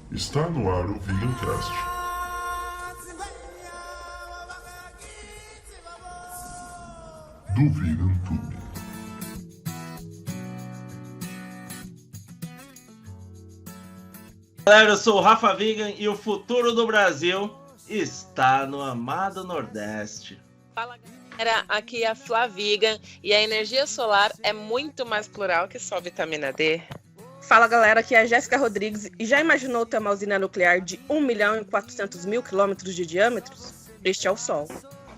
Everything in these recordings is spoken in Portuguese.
Está no ar o Vegancast. Do VeganTube. Galera, eu sou o Rafa Vegan e o futuro do Brasil está no amado Nordeste. Fala galera, aqui é a Flá Vegan e a energia solar é muito mais plural que só vitamina D. Fala galera, aqui é a Jéssica Rodrigues e já imaginou ter uma usina nuclear de 1.400.000 quilômetros de diâmetro? Este é o Sol.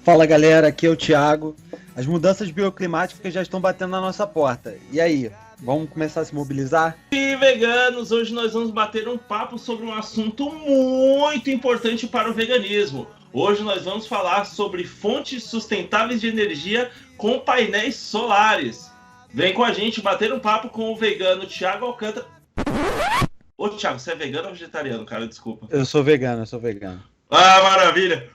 Fala galera, aqui é o Thiago. As mudanças bioclimáticas já estão batendo na nossa porta. E aí, vamos começar a se mobilizar? E veganos, hoje nós vamos bater um papo sobre um assunto muito importante para o veganismo. Hoje nós vamos falar sobre fontes sustentáveis de energia com painéis solares. Vem com a gente bater um papo com o vegano Thiago Alcântara. Ô Thiago, você é vegano ou vegetariano, cara? Desculpa. Eu sou vegano. Ah, maravilha!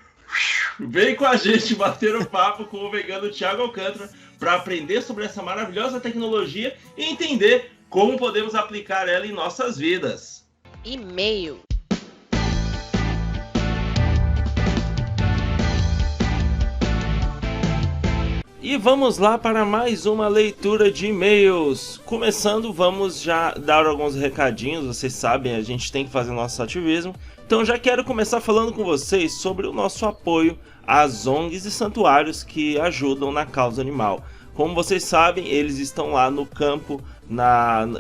Vem com a gente bater um papo com o vegano Thiago Alcântara para aprender sobre essa maravilhosa tecnologia e entender como podemos aplicar ela em nossas vidas. E-mail. E vamos lá para mais uma leitura de e-mails. Começando, vamos já dar alguns recadinhos. Vocês sabem, a gente tem que fazer nosso ativismo. Então já quero começar falando com vocês sobre o nosso apoio às ONGs e santuários que ajudam na causa animal. Como vocês sabem, eles estão lá no campo,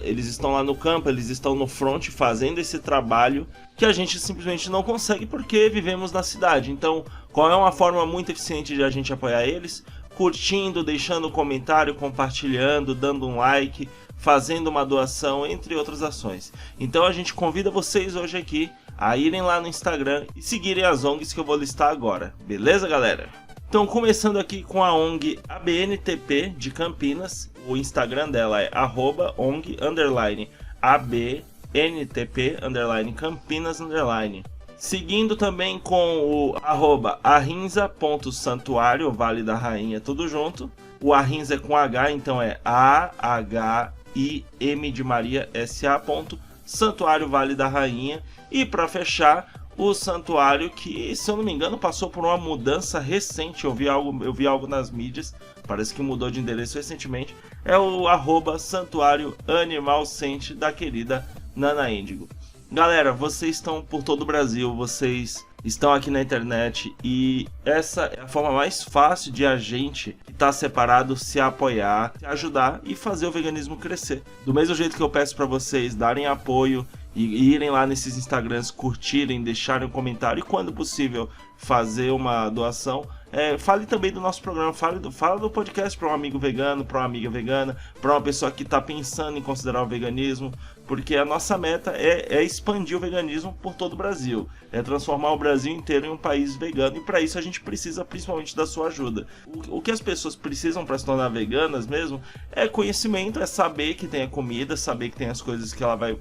eles estão no front fazendo esse trabalho que a gente simplesmente não consegue porque vivemos na cidade. Então, qual é uma forma muito eficiente de a gente apoiar eles? Curtindo, deixando um comentário, compartilhando, dando um like, fazendo uma doação, entre outras ações. Então a gente convida vocês hoje aqui a irem lá no Instagram e seguirem as ONGs que eu vou listar agora. Beleza, galera? Então, começando aqui com a ONG ABNTP de Campinas. O Instagram dela é @ONG_ABNTP_Campinas_. Seguindo também com o @arrinza.santuário, Vale da Rainha, tudo junto. O Arrinza é com H, então é AHIM de Maria SA. Santuário Vale da Rainha. E para fechar, o santuário que, se eu não me engano, passou por uma mudança recente. Eu vi algo nas mídias, parece que mudou de endereço recentemente. É o @Santuário Animal Sente da querida Nana Índigo. Galera, vocês estão por todo o Brasil, vocês estão aqui na internet e essa é a forma mais fácil de a gente que está separado se apoiar, se ajudar e fazer o veganismo crescer. Do mesmo jeito que eu peço para vocês darem apoio e irem lá nesses Instagrams, curtirem, deixarem um comentário e, quando possível, fazer uma doação. Fale também do nosso programa, fala do podcast para um amigo vegano, para uma amiga vegana, para uma pessoa que está pensando em considerar o veganismo, porque a nossa meta é expandir o veganismo por todo o Brasil, é transformar o Brasil inteiro em um país vegano, e para isso a gente precisa principalmente da sua ajuda. O que as pessoas precisam para se tornar veganas mesmo é conhecimento, é saber que tem a comida, saber que tem as coisas que ela vai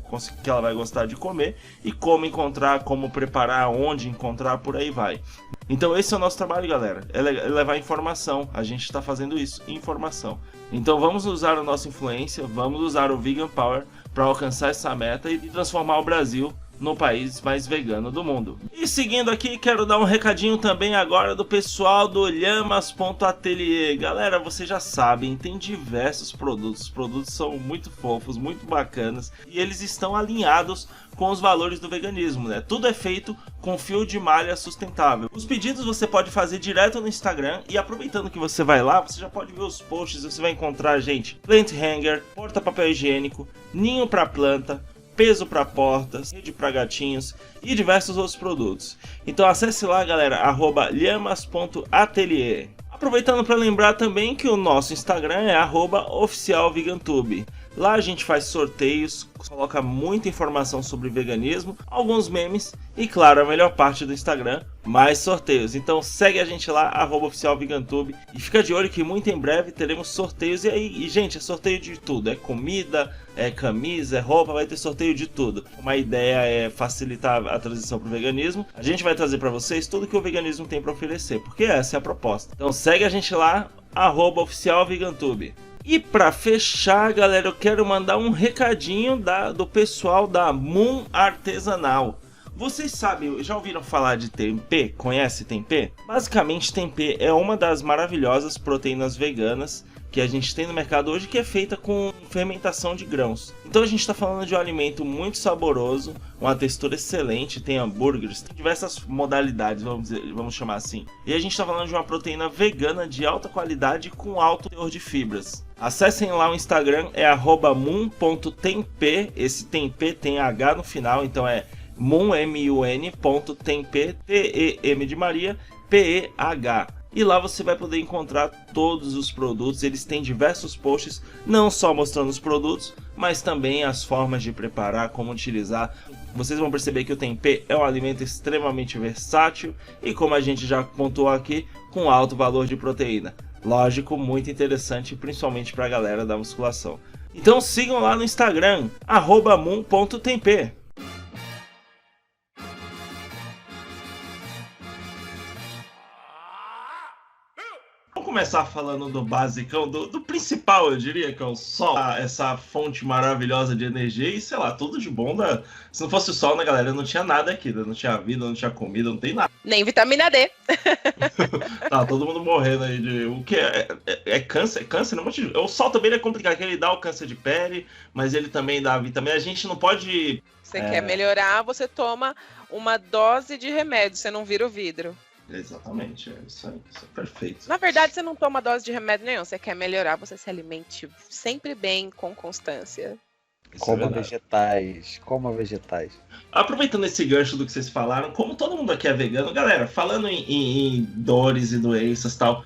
gostar de comer e como encontrar, como preparar, onde encontrar, por aí vai. Então esse é o nosso trabalho, galera, é levar informação. A gente está fazendo isso, informação. Então vamos usar a nossa influência, vamos usar o Vegan Power para alcançar essa meta e transformar o Brasil no país mais vegano do mundo. E seguindo aqui, quero dar um recadinho também agora do pessoal do Lhamas.atelier. Galera, vocês já sabem, tem diversos produtos. Os produtos são muito fofos, muito bacanas, e eles estão alinhados com os valores do veganismo, né? Tudo é feito com fio de malha sustentável. Os pedidos você pode fazer direto no Instagram, e aproveitando que você vai lá, você já pode ver os posts. Você vai encontrar, gente, plant hanger, porta-papel higiênico, ninho para planta, peso para portas, rede para gatinhos e diversos outros produtos. Então acesse lá, galera, @lhamas.atelier. Aproveitando para lembrar também que o nosso Instagram é @oficialvegantube. Lá a gente faz sorteios, coloca muita informação sobre veganismo, alguns memes e, claro, a melhor parte do Instagram, mais sorteios. Então segue a gente lá, @oficialvegantube, e fica de olho que muito em breve teremos sorteios. E gente, é sorteio de tudo, é comida, é camisa, é roupa, vai ter sorteio de tudo. Uma ideia é facilitar a transição para o veganismo. A gente vai trazer para vocês tudo que o veganismo tem para oferecer, porque essa é a proposta. Então segue a gente lá, @oficialvegantube. E para fechar, galera, eu quero mandar um recadinho do pessoal da Moon Artesanal. Vocês sabem, já ouviram falar de tempê? Conhece tempê? Basicamente, tempê é uma das maravilhosas proteínas veganas que a gente tem no mercado hoje, que é feita com fermentação de grãos. Então a gente está falando de um alimento muito saboroso, uma textura excelente, tem hambúrgueres, tem diversas modalidades, vamos chamar assim. E a gente está falando de uma proteína vegana de alta qualidade com alto teor de fibras. Acessem lá o Instagram, é @moon.tempê, esse tempê tem H no final, então é moon, M-U-N.tempê, T-E-M de Maria, P-E-H. E lá você vai poder encontrar todos os produtos, eles têm diversos posts, não só mostrando os produtos, mas também as formas de preparar, como utilizar. Vocês vão perceber que o tempê é um alimento extremamente versátil e, como a gente já pontuou aqui, com alto valor de proteína. Lógico, muito interessante, principalmente para a galera da musculação. Então sigam lá no Instagram, @moon.tempê. Vamos começar falando do basicão, do principal, eu diria, que é o sol, essa fonte maravilhosa de energia e, sei lá, tudo de bom. Se não fosse o sol, né, galera, não tinha nada aqui, não tinha vida, não tinha comida, não tem nada. Nem vitamina D. Tá todo mundo morrendo aí de... O que é câncer? Câncer, não. O sol também é complicado, que ele dá o câncer de pele, mas ele também dá vitamina. A gente não pode... Você quer melhorar, você toma uma dose de remédio, você não vira o vidro. Exatamente, isso é perfeito. Na verdade, você não toma dose de remédio nenhum, você quer melhorar, você se alimente sempre bem, com constância. Coma vegetais, coma vegetais. Aproveitando esse gancho do que vocês falaram, como todo mundo aqui é vegano, galera, falando em dores e doenças e tal,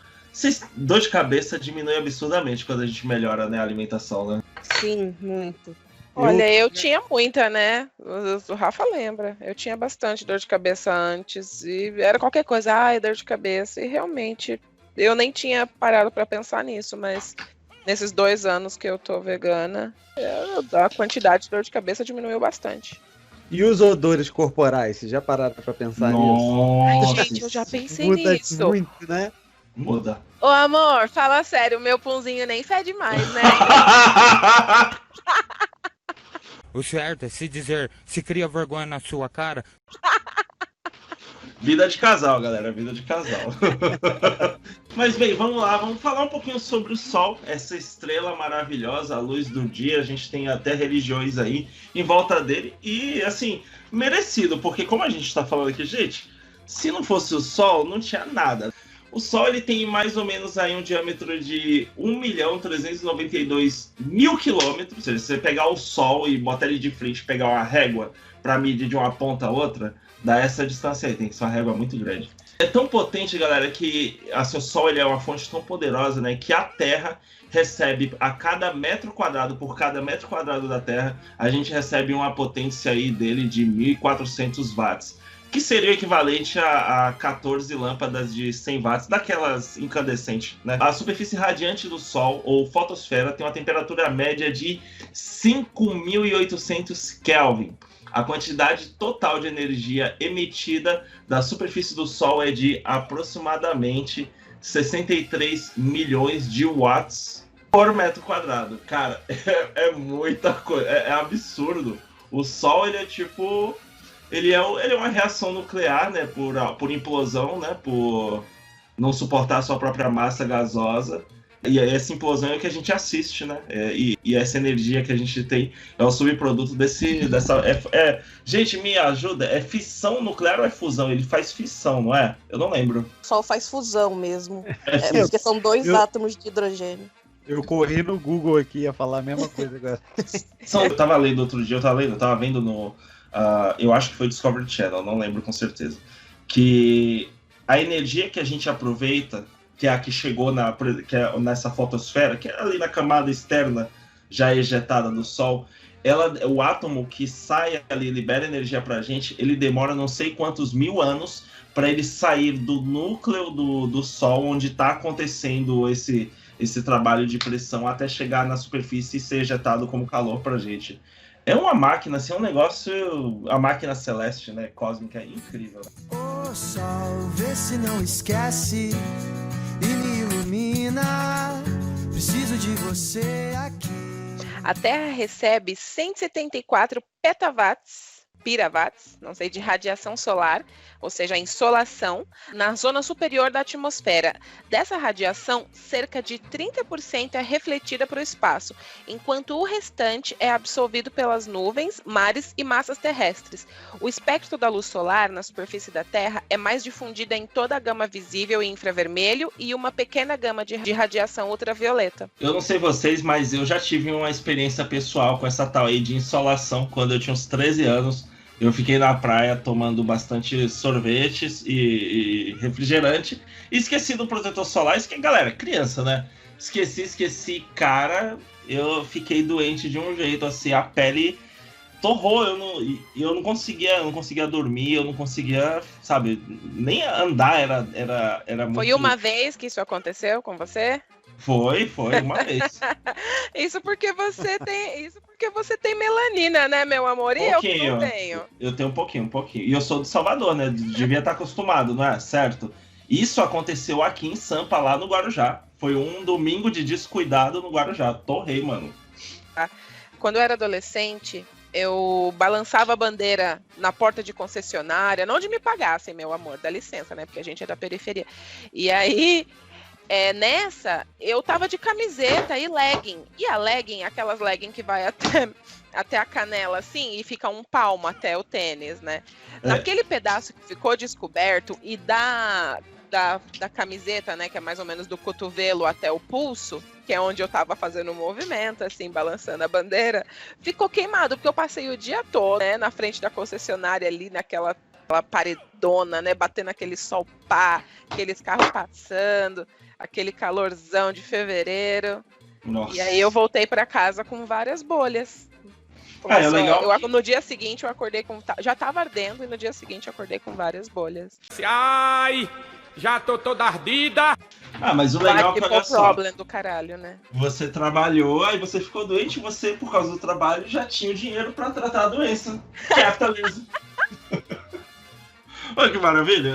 dor de cabeça diminui absurdamente quando a gente melhora, né, a alimentação, né? Sim, muito. Olha, eu tinha muita, né? O Rafa lembra. Eu tinha bastante dor de cabeça antes e era qualquer coisa, dor de cabeça. E realmente, eu nem tinha parado pra pensar nisso, mas nesses 2 anos que eu tô vegana, a quantidade de dor de cabeça diminuiu bastante. E os odores corporais, vocês já pararam pra pensar nisso? Ai, gente, eu já pensei Muda nisso. muito, né? Muda. Ô, amor, fala sério, o meu punzinho nem fede mais, né? O certo é se dizer, se cria vergonha na sua cara. Vida de casal, galera, vida de casal. Mas bem, vamos lá, vamos falar um pouquinho sobre o Sol, essa estrela maravilhosa, a luz do dia. A gente tem até religiões aí em volta dele e, assim, merecido, porque como a gente tá falando aqui, gente, se não fosse o Sol, não tinha nada. O Sol, ele tem mais ou menos aí um diâmetro de 1.392.000 quilômetros. Ou seja, se você pegar o Sol e botar ele de frente, pegar uma régua para medir de uma ponta a outra, dá essa distância aí, tem que ser uma régua muito grande. É tão potente, galera, que assim, o Sol ele é uma fonte tão poderosa, né, que a Terra recebe a cada metro quadrado, por cada metro quadrado da Terra, a gente recebe uma potência aí dele de 1.400 watts. Que seria o equivalente a 14 lâmpadas de 100 watts, daquelas incandescentes, né? A superfície radiante do Sol, ou fotosfera, tem uma temperatura média de 5.800 Kelvin. A quantidade total de energia emitida da superfície do Sol é de aproximadamente 63 milhões de watts por metro quadrado. Cara, é muita coisa, é absurdo. O Sol, ele é tipo... Ele é uma reação nuclear, né, por implosão, né, por não suportar a sua própria massa gasosa. E essa implosão é o que a gente assiste, né? E essa energia que a gente tem é o subproduto dessa... Gente, me ajuda, é fissão nuclear ou é fusão? Ele faz fissão, não é? Eu não lembro. O Sol faz fusão mesmo. Fusão. Porque são 2 átomos de hidrogênio. Eu corri no Google aqui, ia falar a mesma coisa agora. Eu tava lendo outro dia, eu tava vendo no... eu acho que foi Discovery Channel, não lembro com certeza. Que a energia que a gente aproveita, que é a que chegou nessa fotosfera, que é ali na camada externa já ejetada do Sol, o átomo que sai ali, libera energia pra gente, ele demora não sei quantos 1000 anos para ele sair do núcleo do Sol, onde está acontecendo esse trabalho de pressão, até chegar na superfície e ser ejetado como calor pra gente. É uma máquina, assim, é um negócio... A máquina celeste, né, cósmica, é incrível. Ô Sol, vê se não esquece e me ilumina. Preciso de você aqui. A Terra recebe 174 pirawatts, não sei, de radiação solar, ou seja, a insolação, na zona superior da atmosfera. Dessa radiação, cerca de 30% é refletida para o espaço, enquanto o restante é absorvido pelas nuvens, mares e massas terrestres. O espectro da luz solar na superfície da Terra é mais difundida em toda a gama visível e infravermelho e uma pequena gama de radiação ultravioleta. Eu não sei vocês, mas eu já tive uma experiência pessoal com essa tal aí de insolação quando eu tinha uns 13 anos. Eu fiquei na praia tomando bastante sorvetes e refrigerante e esqueci do protetor solar. Galera, criança, né? Esqueci. Cara, eu fiquei doente de um jeito, assim, a pele torrou. Eu não conseguia dormir, eu não conseguia, sabe, nem andar, era muito... Foi uma vez que isso aconteceu com você? Foi uma vez. Isso porque você tem melanina, né, meu amor? E eu que não tenho. Eu tenho um pouquinho. E eu sou de Salvador, né? Devia estar acostumado, não é? Certo? Isso aconteceu aqui em Sampa, lá no Guarujá. Foi um domingo de descuidado no Guarujá. Torrei, mano. Quando eu era adolescente, eu balançava a bandeira na porta de concessionária, não de me pagassem, meu amor, dá licença, né? Porque a gente é da periferia. E aí... nessa, eu tava de camiseta e legging. E a legging, aquelas legging que vai até a canela, assim, e fica um palmo até o tênis, né? Naquele pedaço que ficou descoberto e da camiseta, né, que é mais ou menos do cotovelo até o pulso, que é onde eu tava fazendo o movimento, assim, balançando a bandeira, ficou queimado, porque eu passei o dia todo, né, na frente da concessionária ali, naquela paredona, né, batendo aquele sol pá, aqueles carros passando... Aquele calorzão de fevereiro. Nossa. E aí eu voltei para casa com várias bolhas. É legal. No dia seguinte eu acordei com... Já tava ardendo e no dia seguinte eu acordei com várias bolhas. Ai, já tô toda ardida. Mas o legal é que, olha só, problema do caralho, né? Você trabalhou, aí você ficou doente, você, por causa do trabalho, já tinha o dinheiro para tratar a doença. Capitalismo. Olha que maravilha.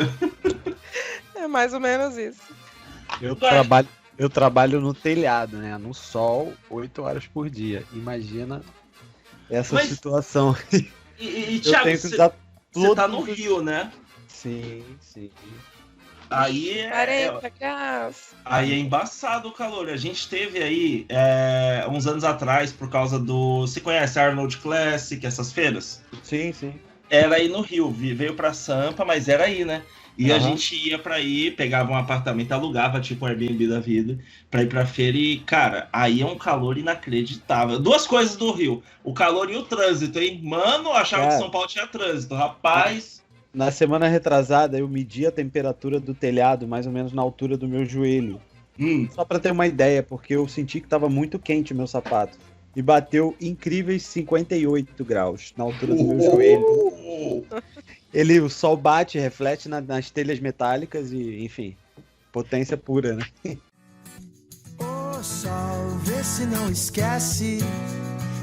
É mais ou menos isso. Eu trabalho no telhado, né? No sol, 8 horas por dia. Imagina essa situação. E Thiago, você tá no Rio, né? Sim. Aí 40 graus. Aí é embaçado o calor. A gente teve aí uns anos atrás, por causa do... Você conhece Arnold Classic, essas feiras? Sim. Era aí no Rio, veio pra Sampa, mas era aí, né? E a gente ia pra ir, pegava um apartamento, alugava, tipo um Airbnb da vida, pra ir pra feira e, cara, aí é um calor inacreditável. Duas coisas do Rio, o calor e o trânsito, hein? Mano, eu achava que São Paulo tinha trânsito, rapaz. Na semana retrasada, eu medi a temperatura do telhado, mais ou menos na altura do meu joelho. Só pra ter uma ideia, porque eu senti que tava muito quente o meu sapato. E bateu incríveis 58 graus na altura do meu joelho. O sol bate, reflete nas telhas metálicas e, enfim, potência pura, né? O sol, vê se não esquece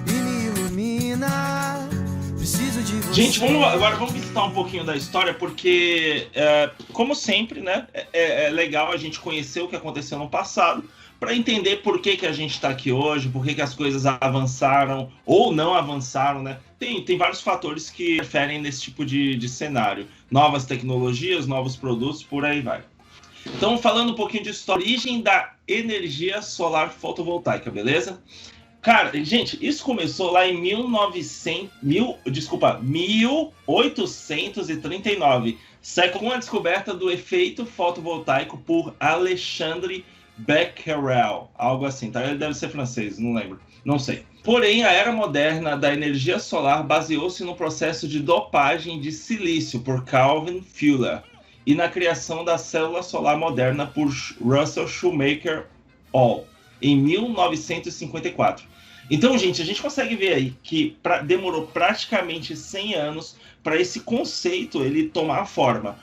e me ilumina. Preciso de você. Gente, agora vamos visitar um pouquinho da história, porque, como sempre, né, é legal a gente conhecer o que aconteceu no passado, para entender por que a gente está aqui hoje, por que as coisas avançaram ou não avançaram, né? Tem vários fatores que interferem nesse tipo de cenário. Novas tecnologias, novos produtos, por aí vai. Então, falando um pouquinho de história, origem da energia solar fotovoltaica, beleza? Cara, gente, isso começou lá em 1839, com a descoberta do efeito fotovoltaico por Alexandre Becquerel, algo assim, tá? Ele deve ser francês, não lembro, não sei. Porém, a era moderna da energia solar baseou-se no processo de dopagem de silício por Calvin Fuller e na criação da célula solar moderna por Russell Schumacher Hall, em 1954. Então, gente, a gente consegue ver aí que demorou praticamente 100 anos para esse conceito ele tomar forma.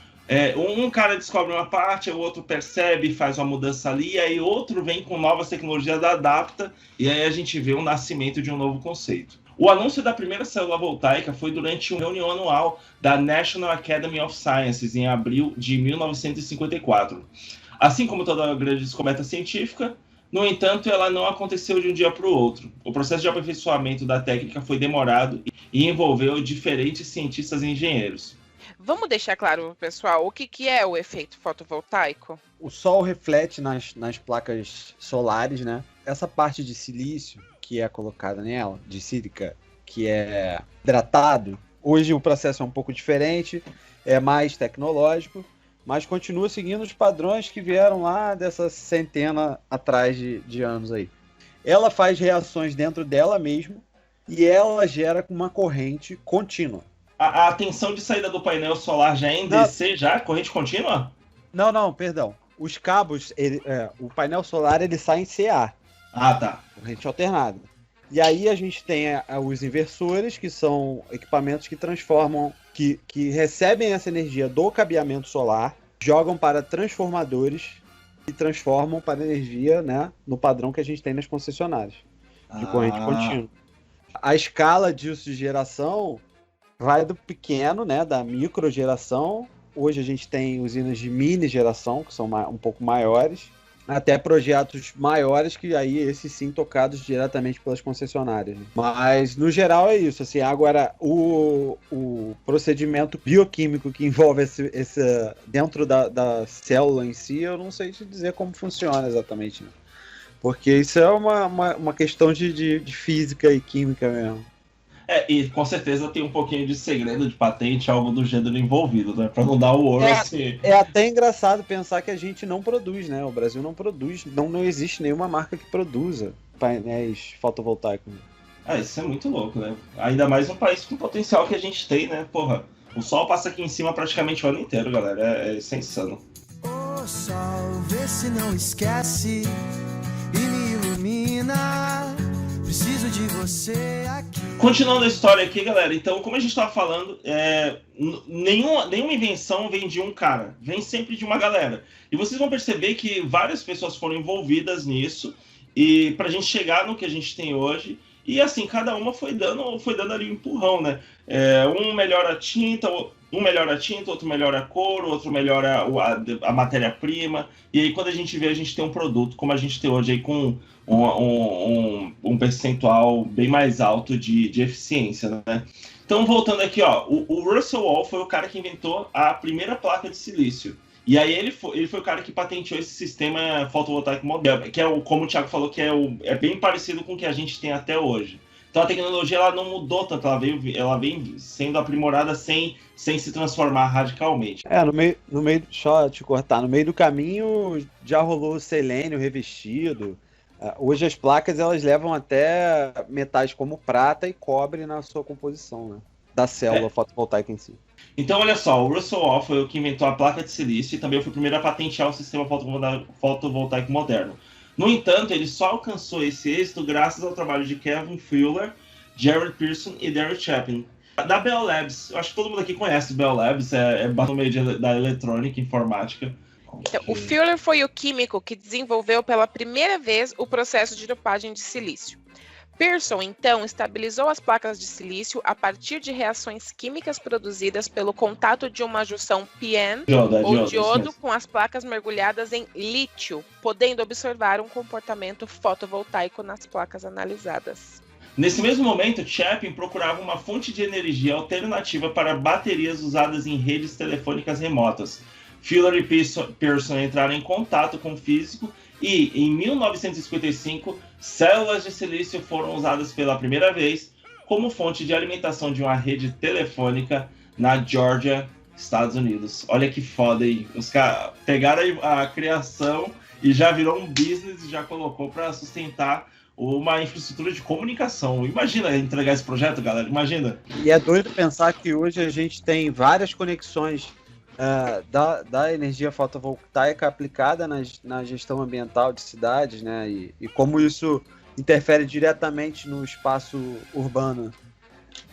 Um cara descobre uma parte, o outro percebe, faz uma mudança ali, aí outro vem com novas tecnologias, adapta, e aí a gente vê o nascimento de um novo conceito. O anúncio da primeira célula voltaica foi durante uma reunião anual da National Academy of Sciences, em abril de 1954. Assim como toda grande descoberta científica, No entanto, ela não aconteceu de um dia para o outro. O processo de aperfeiçoamento da técnica foi demorado e envolveu diferentes cientistas e engenheiros. Vamos deixar claro pro pessoal o que é o efeito fotovoltaico? O sol reflete nas placas solares, né? Essa parte de silício que é colocada nela, de sílica, que é hidratado, hoje o processo é um pouco diferente, é mais tecnológico, mas continua seguindo os padrões que vieram lá dessa centena atrás de anos aí. Ela faz reações dentro dela mesmo e ela gera uma corrente contínua. A tensão de saída do painel solar já é em DC, já? Corrente contínua? Não, perdão. Os cabos, o painel solar ele sai em CA. Ah, tá. Corrente alternada. E aí a gente tem os inversores, que são equipamentos que transformam, que recebem essa energia do cabeamento solar, jogam para transformadores e transformam para energia, né, no padrão que a gente tem nas concessionárias de corrente contínua. A escala disso de geração vai do pequeno, né, da microgeração. Hoje a gente tem usinas de mini geração, que são um pouco maiores, até projetos maiores, que aí esses sim tocados diretamente pelas concessionárias. Mas no geral é isso. Assim, agora o procedimento bioquímico que envolve esse dentro da célula em si, eu não sei te dizer como funciona exatamente, né? Porque isso é uma questão de física e química mesmo. E com certeza tem um pouquinho de segredo de patente, algo do gênero envolvido, né? Pra não dar o ouro assim. É até engraçado pensar que a gente não produz, né? O Brasil não produz, não existe nenhuma marca que produza painéis fotovoltaicos. Isso é muito louco, né? Ainda mais um país com o potencial que a gente tem, né? Porra, o sol passa aqui em cima praticamente o ano inteiro, galera. Isso é insano. Ô sol, vê se não esquece e me ilumina. Preciso de você aqui. Continuando a história aqui, galera. Então, como a gente estava falando, nenhuma invenção vem de um cara. Vem sempre de uma galera. E vocês vão perceber que várias pessoas foram envolvidas nisso. E pra gente chegar no que a gente tem hoje. E assim, cada uma foi dando ali um empurrão, né? Um melhora a tinta, outro melhora a cor, outro melhora a matéria-prima. E aí, quando a gente vê, a gente tem um produto como a gente tem hoje aí, com um percentual bem mais alto de eficiência, né? Então, voltando aqui, ó, o Russell Wall foi o cara que inventou a primeira placa de silício. E aí ele foi o cara que patenteou esse sistema fotovoltaico moderno, que como o Thiago falou, que é bem parecido com o que a gente tem até hoje. Então a tecnologia ela não mudou tanto, ela vem sendo aprimorada sem se transformar radicalmente. No meio, só te cortar, no meio do caminho já rolou o selênio revestido. Hoje as placas elas levam até metais como prata e cobre na sua composição, né? Da célula fotovoltaica em si. Então, olha só, o Russell Wall foi o que inventou a placa de silício e também foi o primeiro a patentear o sistema fotovoltaico moderno. No entanto, ele só alcançou esse êxito graças ao trabalho de Kevin Fuller, Jared Pearson e Derek Chapin. Da Bell Labs, eu acho que todo mundo aqui conhece o Bell Labs, no meio da eletrônica, informática. Então, o Fuller foi o químico que desenvolveu pela primeira vez o processo de dopagem de silício. Pearson, então, estabilizou as placas de silício a partir de reações químicas produzidas pelo contato de uma junção PN ou diodo com as placas mergulhadas em lítio, podendo observar um comportamento fotovoltaico nas placas analisadas. Nesse mesmo momento, Chapin procurava uma fonte de energia alternativa para baterias usadas em redes telefônicas remotas. Fuller e Pearson entraram em contato com o físico e, em 1955, células de silício foram usadas pela primeira vez como fonte de alimentação de uma rede telefônica na Georgia, Estados Unidos. Olha que foda aí. Os caras pegaram a criação e já virou um business e já colocou para sustentar uma infraestrutura de comunicação. Imagina entregar esse projeto, galera. Imagina. E é doido pensar que hoje a gente tem várias conexões da energia fotovoltaica aplicada na gestão ambiental de cidades, né? E como isso interfere diretamente no espaço urbano,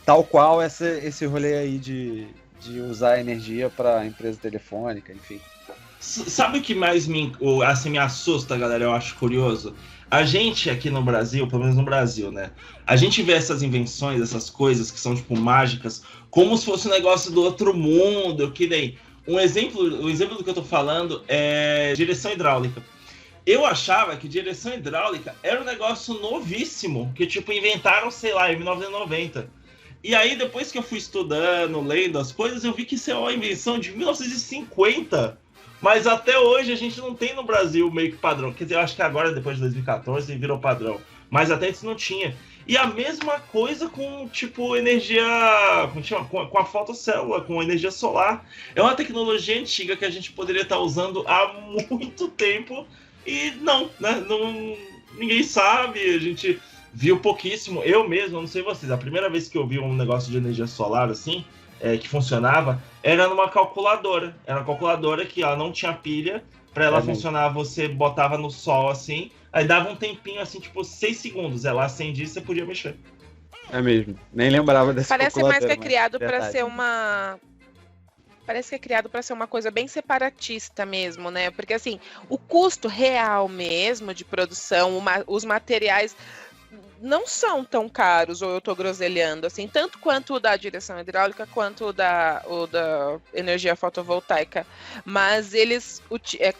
tal qual esse rolê aí de usar a energia para empresa telefônica, enfim. Sabe o que mais me assusta, galera? Eu acho curioso. A gente aqui no Brasil, pelo menos no Brasil, né? A gente vê essas invenções, essas coisas que são tipo mágicas, como se fosse um negócio do outro mundo, que nem... Um exemplo do que eu tô falando é direção hidráulica. Eu achava que direção hidráulica era um negócio novíssimo, que tipo, inventaram, sei lá, em 1990. E aí, depois que eu fui estudando, lendo as coisas, eu vi que isso é uma invenção de 1950. Mas até hoje a gente não tem no Brasil meio que padrão. Quer dizer, eu acho que agora, depois de 2014, virou padrão. Mas até antes não tinha. E a mesma coisa com, tipo, energia... Com a fotocélula, com energia solar. É uma tecnologia antiga que a gente poderia estar usando há muito tempo. E não, né? Ninguém sabe, a gente viu pouquíssimo. Eu mesmo, não sei vocês, a primeira vez que eu vi um negócio de energia solar assim, que funcionava, era numa calculadora. Era uma calculadora que ela não tinha pilha. Para ela funcionar, você botava no sol assim, aí dava um tempinho assim, tipo 6 segundos. Ela acendia e você podia mexer. É mesmo, nem lembrava dessa Parece mais que é calculadora, criado mas para verdade. ser uma. Parece que é criado para ser uma coisa bem separatista mesmo, né? Porque assim, o custo real mesmo de produção, os materiais não são tão caros, ou eu tô groselhando, assim, tanto quanto o da direção hidráulica, quanto o da energia fotovoltaica. Mas eles,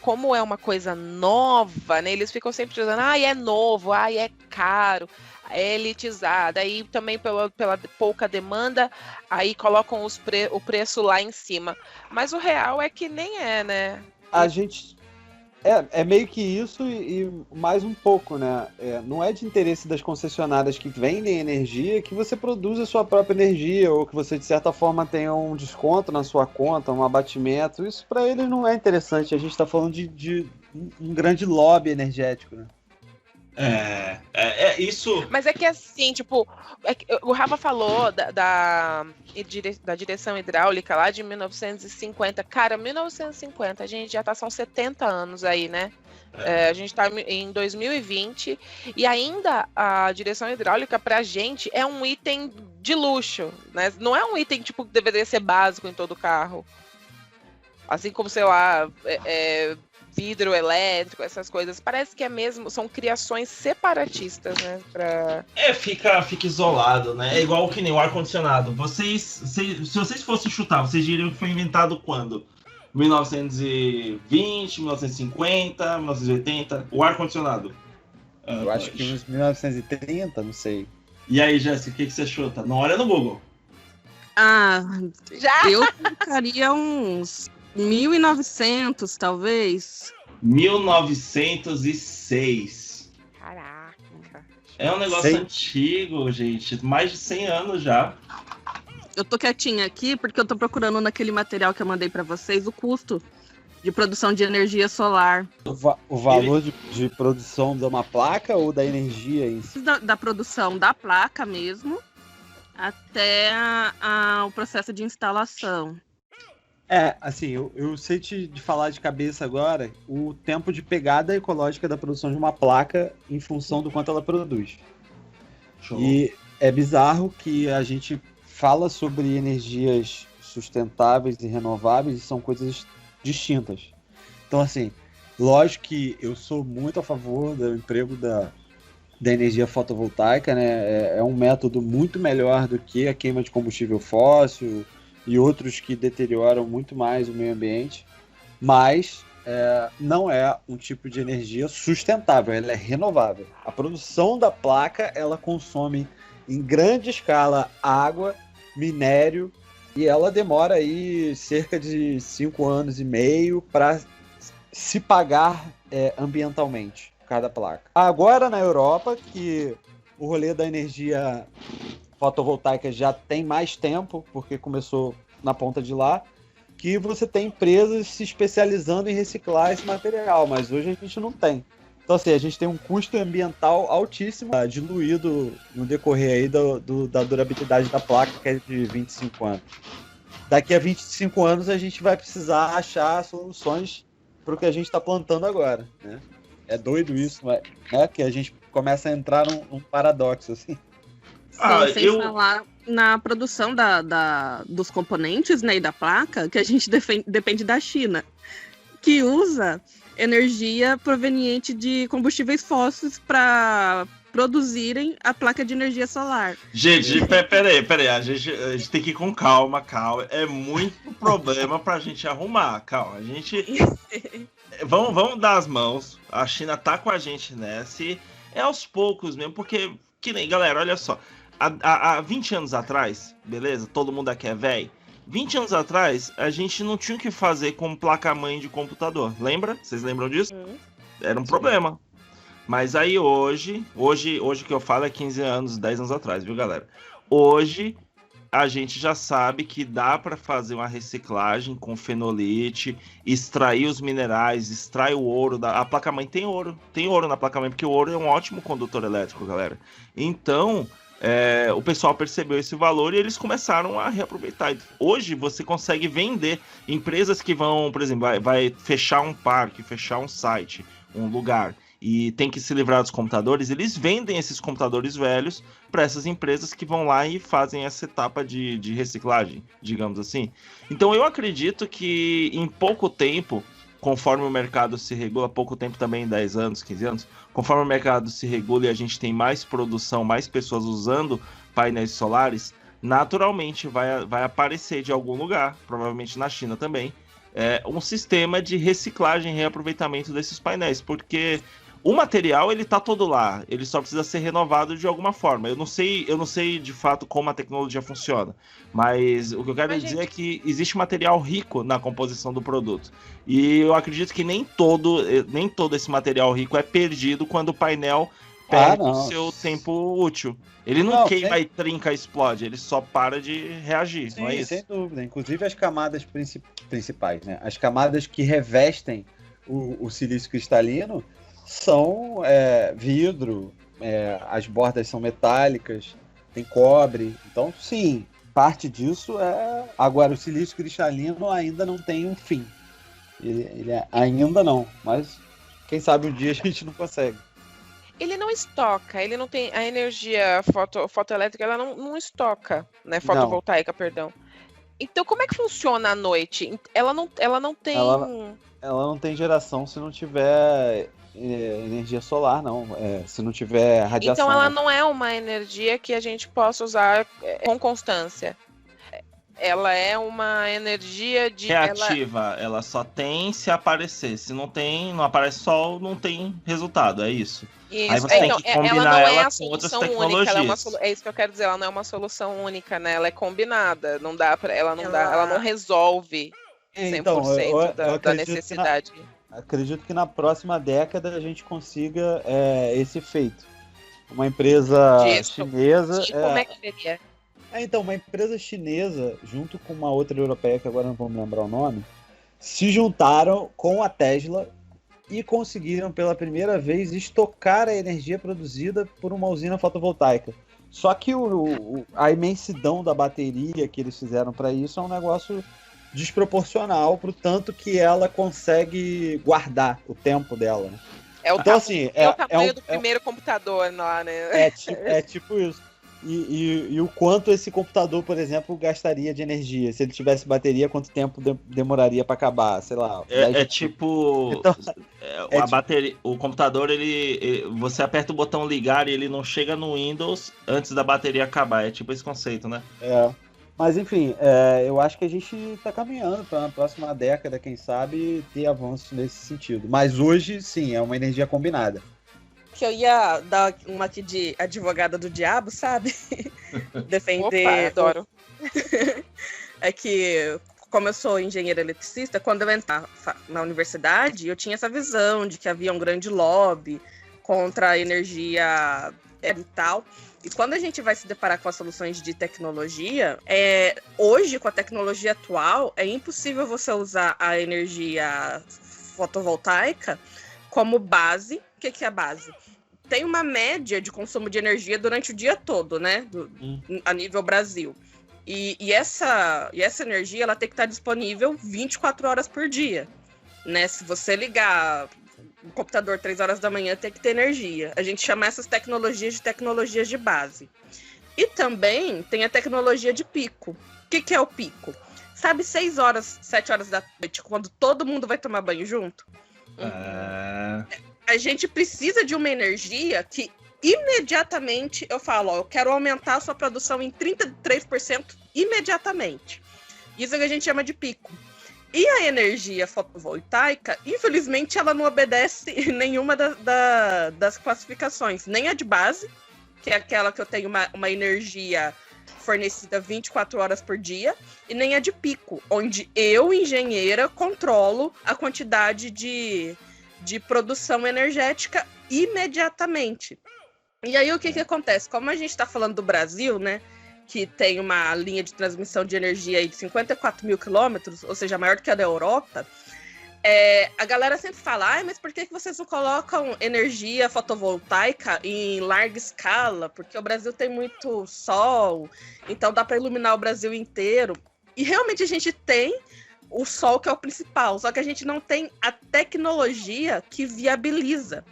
como é uma coisa nova, né? Eles ficam sempre dizendo, é novo, é caro, é elitizada, aí também pela pouca demanda, aí colocam o preço lá em cima. Mas o real é que nem é, né? A gente... É meio que isso e mais um pouco, né? Não é de interesse das concessionárias que vendem energia que você produza a sua própria energia ou que você, de certa forma, tenha um desconto na sua conta, um abatimento. Isso para eles não é interessante. A gente está falando de um grande lobby energético, né? Isso. Mas é que assim, tipo, o Rafa falou da direção hidráulica lá de 1950. Cara, 1950, a gente já são 70 anos aí, né? A gente tá em 2020 e ainda a direção hidráulica pra gente é um item de luxo, né? Não é um item, tipo, que deveria ser básico em todo carro. Assim como, sei lá, vidro elétrico, essas coisas. Parece que são criações separatistas, né? Fica isolado, né? É igual que nem o ar-condicionado. Se vocês fossem chutar, vocês diriam que foi inventado quando? 1920, 1950, 1980? O ar-condicionado. Eu acho que uns 1930, não sei. E aí, Jéssica, o que você chuta? Não olha no Google. Já? Eu colocaria uns 1900, talvez. 1906. Caraca. É um negócio antigo, gente. Mais de 100 anos já. Eu tô quietinha aqui porque eu tô procurando naquele material que eu mandei pra vocês o custo de produção de energia solar. O valor de produção de uma placa ou da energia em si? Da produção da placa mesmo até o processo de instalação. Assim, eu sei de falar de cabeça agora o tempo de pegada ecológica da produção de uma placa em função do quanto ela produz. Show. E é bizarro que a gente fala sobre energias sustentáveis e renováveis e são coisas distintas. Então, assim, lógico que eu sou muito a favor do emprego da energia fotovoltaica, né? É um método muito melhor do que a queima de combustível fóssil e outros que deterioram muito mais o meio ambiente, mas não é um tipo de energia sustentável, ela é renovável. A produção da placa, ela consome em grande escala água, minério, e ela demora aí cerca de 5 anos e meio para se pagar ambientalmente, cada placa. Agora na Europa, que o rolê da energia fotovoltaica já tem mais tempo, porque começou na ponta de lá, que você tem empresas se especializando em reciclar esse material, mas hoje a gente não tem. Então, assim, a gente tem um custo ambiental altíssimo, diluído no decorrer aí da durabilidade da placa, que é de 25 anos. Daqui a 25 anos a gente vai precisar achar soluções para o que a gente está plantando agora, né? É doido isso, né? Que a gente começa a entrar num paradoxo, assim. Sim, sem falar na produção dos componentes, né, e da placa, que a gente depende da China, que usa energia proveniente de combustíveis fósseis para produzirem a placa de energia solar. Gente, peraí, a gente tem que ir com calma. É muito problema pra gente arrumar, calma. vamos dar as mãos. A China tá com a gente nessa. E é aos poucos mesmo, porque, que nem, galera, olha só. Há 20 anos atrás, beleza? Todo mundo aqui é velho. 20 anos atrás, a gente não tinha o que fazer com placa-mãe de computador. Lembra? Vocês lembram disso? Era um problema. Mas aí hoje que eu falo é 15 anos, 10 anos atrás, viu, galera? Hoje a gente já sabe que dá para fazer uma reciclagem com fenolite, extrair os minerais, extrai o ouro. A placa-mãe tem ouro na placa-mãe, porque o ouro é um ótimo condutor elétrico, galera. Então, o pessoal percebeu esse valor e eles começaram a reaproveitar. Hoje você consegue vender empresas que vão, por exemplo, vai fechar um parque, fechar um site, um lugar, e tem que se livrar dos computadores, eles vendem esses computadores velhos para essas empresas que vão lá e fazem essa etapa de reciclagem, digamos assim. Então eu acredito que em pouco tempo, conforme o mercado se regula, pouco tempo também, 10 anos, 15 anos, conforme o mercado se regula e a gente tem mais produção, mais pessoas usando painéis solares, naturalmente vai aparecer de algum lugar, provavelmente na China também, um sistema de reciclagem e reaproveitamento desses painéis, porque o material ele tá todo lá, ele só precisa ser renovado de alguma forma. Eu não sei de fato como a tecnologia funciona, mas o que eu quero dizer é que existe material rico na composição do produto. E eu acredito que nem todo esse material rico é perdido quando o painel perde o seu tempo útil. Ele não queima e trinca, explode, ele só para de reagir. Sim, não é isso? Sem dúvida. Inclusive as camadas principais, né? As camadas que revestem o silício cristalino são vidro, as bordas são metálicas, tem cobre. Então, sim, parte disso é... Agora, o silício cristalino ainda não tem um fim. Ele ainda não, mas quem sabe um dia a gente não consegue. Ele não estoca, ele não tem a energia fotoelétrica, ela não estoca, né? Fotovoltaica, perdão. Então, como é que funciona à noite? Ela não tem... Ela não tem geração se não tiver energia solar, não. Se não tiver radiação. Então, ela não é uma energia que a gente possa usar com constância. Ela é uma energia de... reativa, ela só tem se aparecer. Se não aparece sol, não tem resultado, é isso. Isso. Aí você tem que combinar ela com outras tecnologias. Única, é isso que eu quero dizer, ela não é uma solução única, né? Ela é combinada, não dá para ela não resolve 100% da necessidade. Acredito que na próxima década a gente consiga esse feito. Uma empresa chinesa... como é que seria? Então, uma empresa chinesa, junto com uma outra europeia, que agora não vou me lembrar o nome, se juntaram com a Tesla e conseguiram pela primeira vez estocar a energia produzida por uma usina fotovoltaica. Só que a imensidão da bateria que eles fizeram para isso é um negócio desproporcional pro tanto que ela consegue guardar o tempo dela, né? O tamanho do primeiro computador lá, né? É tipo isso. E o quanto esse computador, por exemplo, gastaria de energia? Se ele tivesse bateria, quanto tempo demoraria para acabar? Sei lá. A bateria, o computador, você aperta o botão ligar e ele não chega no Windows antes da bateria acabar. É tipo esse conceito, né? Mas enfim, eu acho que a gente está caminhando para na próxima década, quem sabe, ter avanços nesse sentido. Mas hoje, sim, é uma energia combinada. Que eu ia dar uma aqui de advogada do diabo, sabe? Defender. Opa, adoro. É que, como eu sou engenheira eletricista, quando eu entrar na universidade, eu tinha essa visão de que havia um grande lobby contra a energia e tal. E quando a gente vai se deparar com as soluções de tecnologia, hoje, com a tecnologia atual, é impossível você usar a energia fotovoltaica como base. O que é a base? Tem uma média de consumo de energia durante o dia todo, né? A nível Brasil. E essa energia ela tem que estar disponível 24 horas por dia. Né? Se você ligar o computador 3 horas da manhã, tem que ter energia. A gente chama essas tecnologias de tecnologias de base. E também tem a tecnologia de pico. O que é o pico? Sabe 6 horas, 7 horas da noite, quando todo mundo vai tomar banho junto? A gente precisa de uma energia que imediatamente eu falo, eu quero aumentar a sua produção em 33% imediatamente. Isso é o que a gente chama de pico. E a energia fotovoltaica, infelizmente, ela não obedece nenhuma das classificações. Nem a de base, que é aquela que eu tenho uma energia fornecida 24 horas por dia, e nem a de pico, onde eu, engenheira, controlo a quantidade de produção energética imediatamente. E aí o que acontece? Como a gente está falando do Brasil, né, que tem uma linha de transmissão de energia aí de 54 mil quilômetros, ou seja, maior do que a da Europa, a galera sempre fala, mas por que vocês não colocam energia fotovoltaica em larga escala? Porque o Brasil tem muito sol, então dá para iluminar o Brasil inteiro. E realmente a gente tem o sol, que é o principal, só que a gente não tem a tecnologia que viabiliza.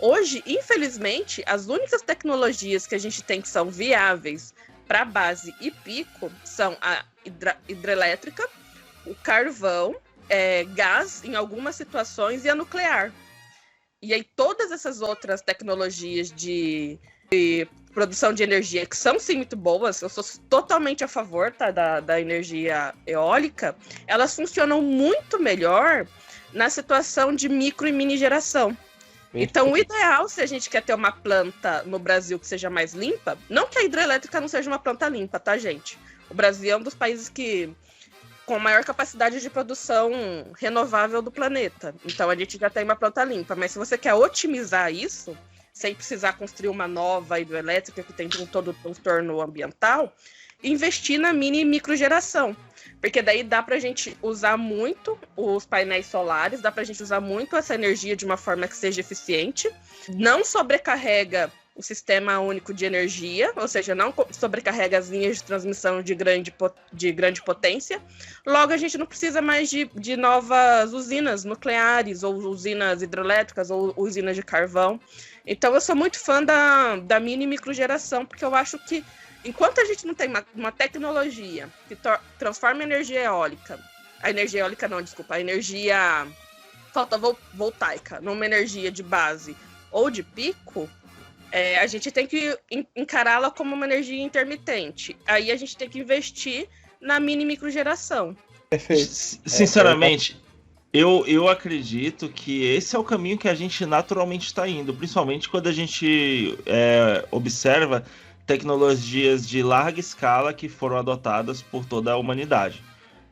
Hoje, infelizmente, as únicas tecnologias que a gente tem que são viáveis para base e pico são a hidrelétrica, o carvão, gás em algumas situações e a nuclear. E aí todas essas outras tecnologias de produção de energia, que são sim muito boas, eu sou totalmente a favor, tá, da energia eólica, elas funcionam muito melhor na situação de micro e mini geração. Então, o ideal, se a gente quer ter uma planta no Brasil que seja mais limpa, não que a hidrelétrica não seja uma planta limpa, tá, gente? O Brasil é um dos países com maior capacidade de produção renovável do planeta. Então, a gente já tem uma planta limpa. Mas se você quer otimizar isso, sem precisar construir uma nova hidrelétrica que tem todo o transtorno ambiental, investir na mini e microgeração. Porque daí dá pra gente usar muito os painéis solares, dá pra gente usar muito essa energia de uma forma que seja eficiente, não sobrecarrega o sistema único de energia, ou seja, não sobrecarrega as linhas de transmissão de grande potência. Logo, a gente não precisa mais de novas usinas nucleares, ou usinas hidrelétricas, ou usinas de carvão. Então, eu sou muito fã da mini e microgeração, porque eu acho que enquanto a gente não tem uma tecnologia que transforma a energia fotovoltaica numa energia de base ou de pico, a gente tem que encará-la como uma energia intermitente. Aí a gente tem que investir na mini e microgeração. Perfeito. Sinceramente, eu acredito que esse é o caminho que a gente naturalmente está indo, principalmente quando a gente observa tecnologias de larga escala que foram adotadas por toda a humanidade.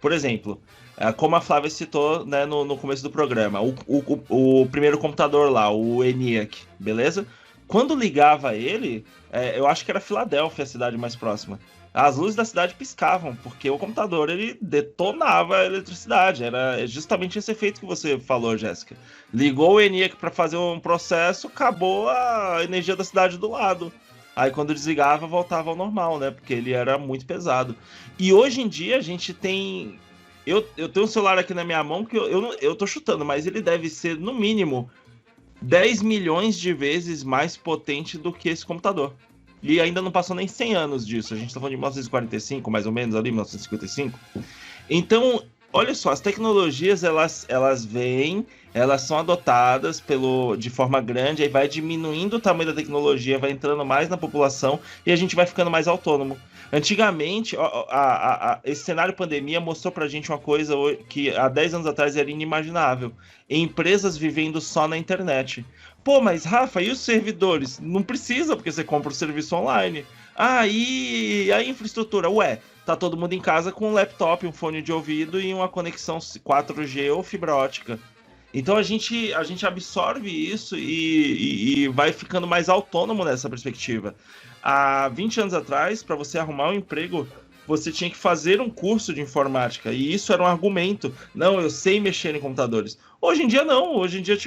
Por exemplo, como a Flávia citou, né, no começo do programa, o primeiro computador lá, o ENIAC, beleza? Quando ligava ele, eu acho que era Filadélfia a cidade mais próxima. As luzes da cidade piscavam, porque o computador ele detonava a eletricidade. Era justamente esse efeito que você falou, Jéssica. Ligou o ENIAC para fazer um processo, acabou a energia da cidade do lado. Aí quando desligava, voltava ao normal, né? Porque ele era muito pesado. E hoje em dia a gente tem... Eu tenho um celular aqui na minha mão que eu tô chutando, mas ele deve ser, no mínimo, 10 milhões de vezes mais potente do que esse computador. E ainda não passou nem 100 anos disso. A gente tá falando de 1945, mais ou menos, ali, 1955. Então, olha só, as tecnologias, elas vêm, elas são adotadas de forma grande, aí vai diminuindo o tamanho da tecnologia, vai entrando mais na população e a gente vai ficando mais autônomo. Antigamente, esse cenário pandemia mostrou pra gente uma coisa que há 10 anos atrás era inimaginável. Empresas vivendo só na internet. Pô, mas Rafa, e os servidores? Não precisa, porque você compra o serviço online. E a infraestrutura? Ué, tá todo mundo em casa com um laptop, um fone de ouvido e uma conexão 4G ou fibra ótica. Então a gente absorve isso e vai ficando mais autônomo nessa perspectiva. Há 20 anos atrás, para você arrumar um emprego, você tinha que fazer um curso de informática. E isso era um argumento. Não, eu sei mexer em computadores. Hoje em dia não. Hoje em dia,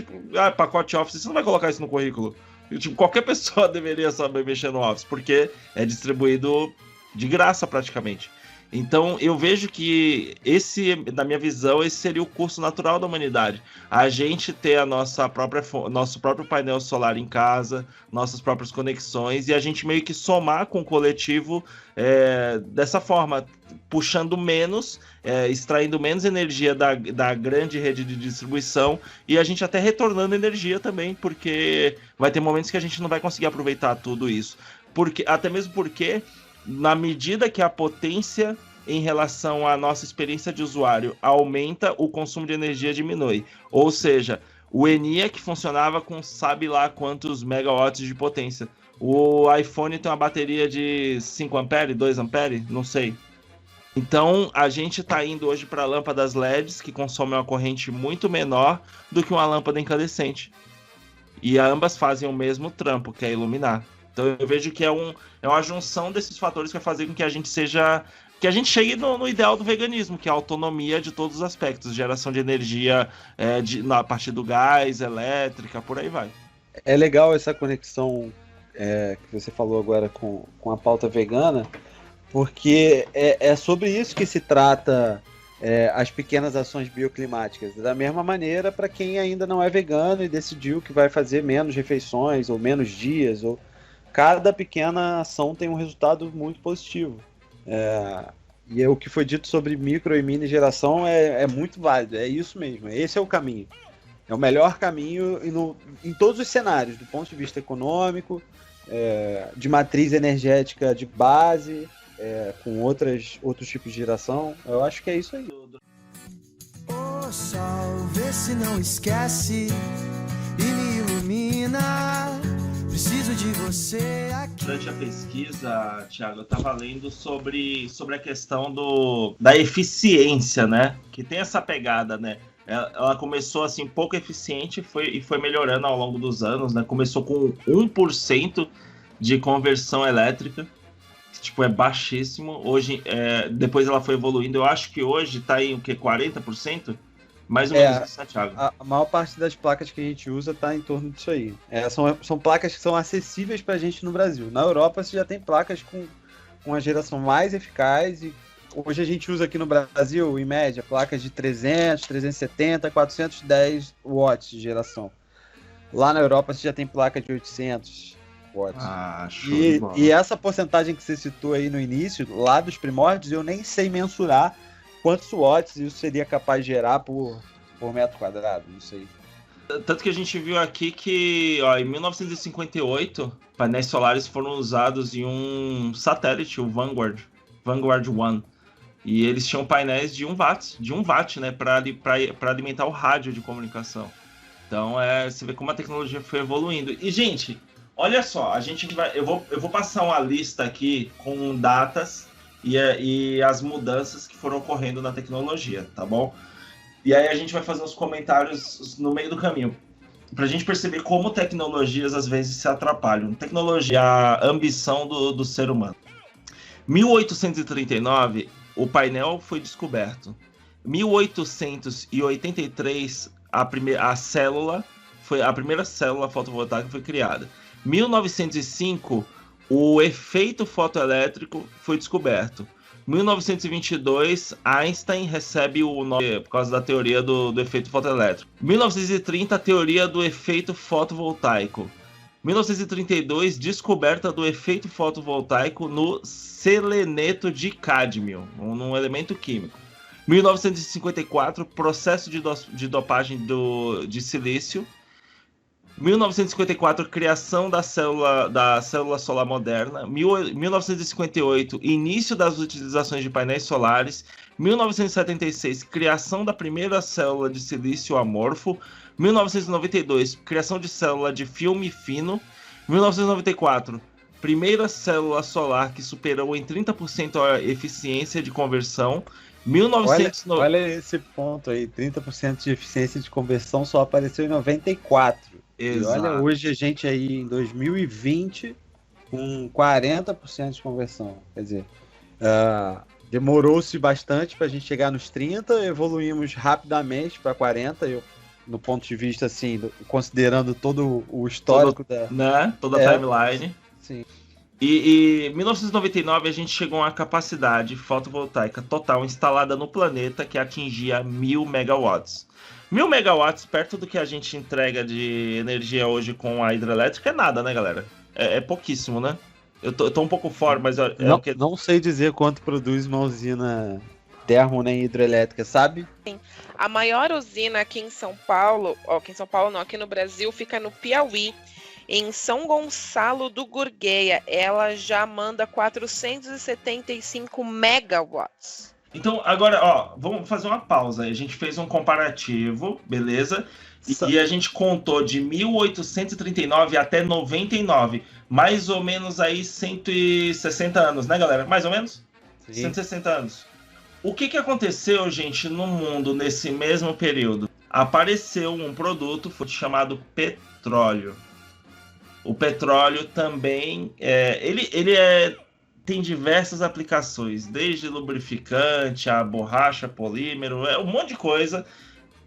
pacote Office, você não vai colocar isso no currículo. Qualquer pessoa deveria saber mexer no Office, porque é distribuído de graça praticamente. Então eu vejo que na minha visão, esse seria o curso natural da humanidade. A gente ter nosso próprio painel solar em casa, nossas próprias conexões, e a gente meio que somar com o coletivo dessa forma, puxando menos, extraindo menos energia da grande rede de distribuição, e a gente até retornando energia também, porque vai ter momentos que a gente não vai conseguir aproveitar tudo isso. Até mesmo porque, na medida que a potência em relação à nossa experiência de usuário aumenta, o consumo de energia diminui. Ou seja, o ENIAC funcionava com sabe lá quantos megawatts de potência. O iPhone tem uma bateria de 5 ampere, 2 ampere, não sei. Então, a gente está indo hoje para lâmpadas LEDs, que consomem uma corrente muito menor do que uma lâmpada incandescente. E ambas fazem o mesmo trampo, que é iluminar. Então, eu vejo que é uma junção desses fatores que vai fazer com que a gente chegue no ideal do veganismo, que é a autonomia de todos os aspectos. Geração de energia na parte do gás, elétrica, por aí vai. É legal essa conexão que você falou agora com a pauta vegana, porque é sobre isso que se trata as pequenas ações bioclimáticas. Da mesma maneira, para quem ainda não é vegano e decidiu que vai fazer menos refeições ou menos dias, cada pequena ação tem um resultado muito positivo. E o que foi dito sobre micro e mini geração é muito válido, é isso mesmo, esse é o caminho. É o melhor caminho em todos os cenários, do ponto de vista econômico, de matriz energética de base, com outros tipos de geração. Eu acho que é isso aí. O sol, vê se não esquece e me ilumina. Preciso de você aqui. Durante a pesquisa, Thiago, eu estava lendo sobre a questão da eficiência, né? Que tem essa pegada, né? Ela começou assim pouco eficiente e foi melhorando ao longo dos anos, né? Começou com 1% de conversão elétrica, que tipo, é baixíssimo. Hoje, depois ela foi evoluindo. Eu acho que hoje está em o quê? 40%? Mais ou menos isso, né, Thiago? A maior parte das placas que a gente usa está em torno disso aí. São placas que são acessíveis para a gente no Brasil. Na Europa você já tem placas com uma geração mais eficaz e hoje a gente usa aqui no Brasil, em média, placas de 300, 370, 410 watts de geração. Lá na Europa você já tem placa de 800 watts. Show de bola. E essa porcentagem que você citou aí no início, lá dos primórdios, eu nem sei mensurar quantos watts isso seria capaz de gerar por metro quadrado, não sei. Tanto que a gente viu aqui que em 1958, painéis solares foram usados em um satélite, o Vanguard 1. E eles tinham painéis de 1 watt, né, para alimentar o rádio de comunicação. Então, você vê como a tecnologia foi evoluindo. E, gente, olha só, eu vou passar uma lista aqui com datas e as mudanças que foram ocorrendo na tecnologia, tá bom? E aí a gente vai fazer uns comentários no meio do caminho, pra gente perceber como tecnologias às vezes se atrapalham. Tecnologia, a ambição do ser humano. 1839, o painel foi descoberto. 1883, a primeira célula fotovoltaica foi criada. 1905, o efeito fotoelétrico foi descoberto. 1922, Einstein recebe o nome por causa da teoria do efeito fotoelétrico. 1930, a teoria do efeito fotovoltaico. 1932, descoberta do efeito fotovoltaico no seleneto de cádmio, num elemento químico. 1954, processo de dopagem de silício. 1954, criação da célula solar moderna. 1958, início das utilizações de painéis solares. 1976, criação da primeira célula de silício amorfo. 1992, criação de célula de filme fino. 1994, primeira célula solar que superou em 30% a eficiência de conversão. Olha esse ponto aí, 30% de eficiência de conversão só apareceu em 94. Exato. E olha, hoje a gente aí em 2020 com 40% de conversão. Quer dizer, demorou-se bastante para a gente chegar nos 30%, evoluímos rapidamente para 40%, no ponto de vista assim, considerando todo o histórico toda a timeline. Sim. E em 1999 a gente chegou a uma capacidade fotovoltaica total instalada no planeta que atingia 1.000 megawatts. 1.000 megawatts, perto do que a gente entrega de energia hoje com a hidrelétrica, é nada, né, galera? É pouquíssimo, né? Eu tô um pouco fora, mas... Não sei dizer quanto produz uma usina termo nem hidrelétrica, sabe? Sim. A maior usina aqui em São Paulo, aqui no Brasil, fica no Piauí. Em São Gonçalo do Gurgueia, ela já manda 475 megawatts. Então, agora, ó, vamos fazer uma pausa. A gente fez um comparativo, beleza? E a gente contou de 1839 até 99. Mais ou menos aí 160 anos, né, galera? Mais ou menos? Sim. 160 anos. O que aconteceu, gente, no mundo nesse mesmo período? Apareceu um produto chamado petróleo. O petróleo também, tem diversas aplicações, desde lubrificante, a borracha, polímero, um monte de coisa,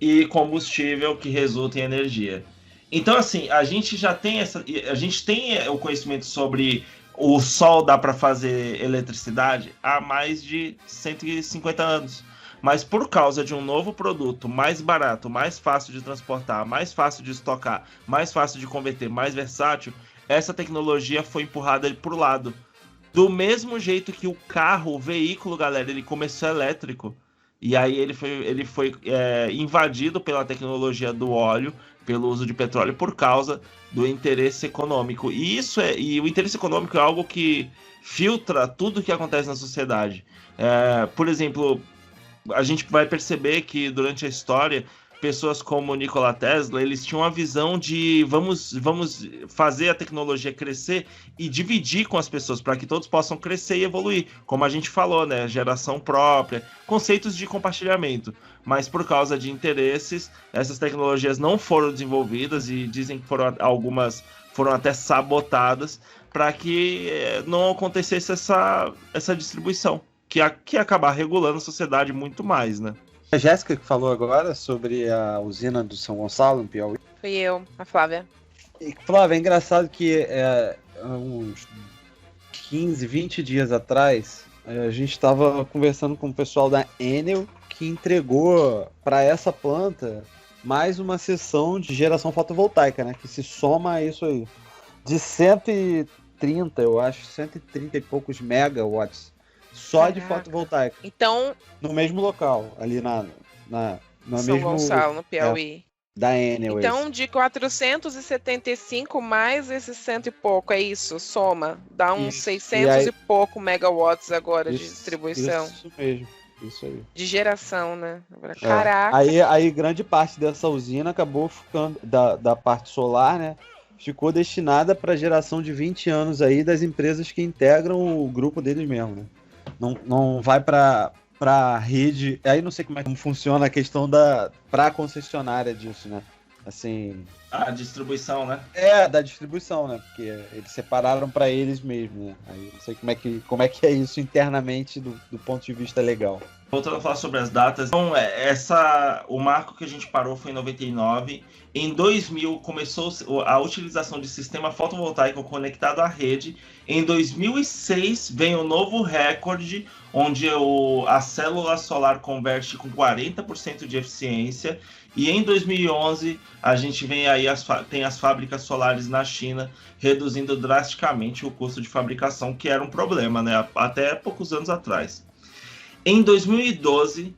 e combustível que resulta em energia. Então, assim, a gente já tem a gente tem o conhecimento sobre o sol dá para fazer eletricidade há mais de 150 anos. Mas por causa de um novo produto mais barato, mais fácil de transportar, mais fácil de estocar, mais fácil de converter, mais versátil, essa tecnologia foi empurrada para o lado. Do mesmo jeito que o carro, o veículo, galera, ele começou elétrico. E aí ele foi invadido pela tecnologia do óleo, pelo uso de petróleo, por causa do interesse econômico. E o interesse econômico é algo que filtra tudo que acontece na sociedade. Por exemplo, a gente vai perceber que durante a história, pessoas como Nikola Tesla, eles tinham a visão de vamos fazer a tecnologia crescer e dividir com as pessoas para que todos possam crescer e evoluir. Como a gente falou, né? Geração própria, conceitos de compartilhamento. Mas por causa de interesses, essas tecnologias não foram desenvolvidas e dizem que algumas foram até sabotadas para que não acontecesse essa distribuição, que ia acabar regulando a sociedade muito mais, né? A Jéssica que falou agora sobre a usina do São Gonçalo, no Piauí. Fui eu, a Flávia. E, Flávia, é engraçado que uns 15, 20 dias atrás, a gente estava conversando com o pessoal da Enel, que entregou para essa planta mais uma seção de geração fotovoltaica, né? Que se soma a isso aí. De 130, eu acho, 130 e poucos megawatts. Só Caraca. De fotovoltaica. Então. No mesmo local, ali no São mesmo. Gonçalo, no Piauí. Da Enel. Então, de 475 mais esses 100 e pouco, é isso? Soma. Dá uns 600 e pouco megawatts agora de distribuição. Isso mesmo. Isso aí. De geração, né? Caraca. Aí grande parte dessa usina acabou ficando. Da parte solar, né? Ficou destinada para geração de 20 anos aí das empresas que integram o grupo deles mesmo, né? Não vai para rede. Aí não sei como funciona a questão para concessionária disso, né? Assim. A distribuição, né? Da distribuição, né? Porque eles separaram para eles mesmo, né? Aí não sei como é que é isso internamente do ponto de vista legal. Voltando a falar sobre as datas, então, o marco que a gente parou foi em 99. Em 2000 começou a utilização de sistema fotovoltaico conectado à rede. Em 2006 vem o novo recorde, onde a célula solar converte com 40% de eficiência. E em 2011 a gente vem aí tem as fábricas solares na China, reduzindo drasticamente o custo de fabricação, que era um problema, né? Até poucos anos atrás. Em 2012,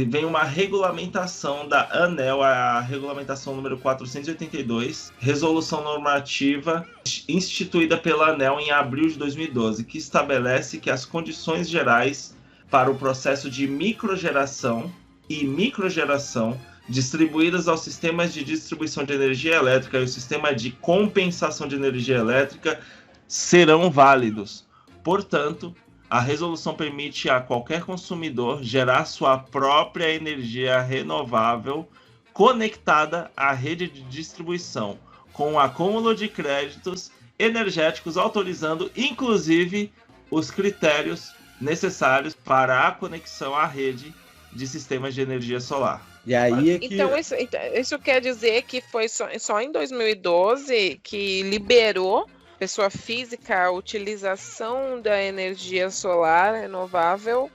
vem uma regulamentação da ANEEL, a regulamentação número 482, resolução normativa instituída pela ANEEL em abril de 2012, que estabelece que as condições gerais para o processo de microgeração e microgeração distribuídas aos sistemas de distribuição de energia elétrica e o sistema de compensação de energia elétrica serão válidos. Portanto, a resolução permite a qualquer consumidor gerar sua própria energia renovável conectada à rede de distribuição, com o acúmulo de créditos energéticos, autorizando inclusive os critérios necessários para a conexão à rede de sistemas de energia solar. E aí Então isso quer dizer que foi só em 2012 que liberou pessoa física a utilização da energia solar renovável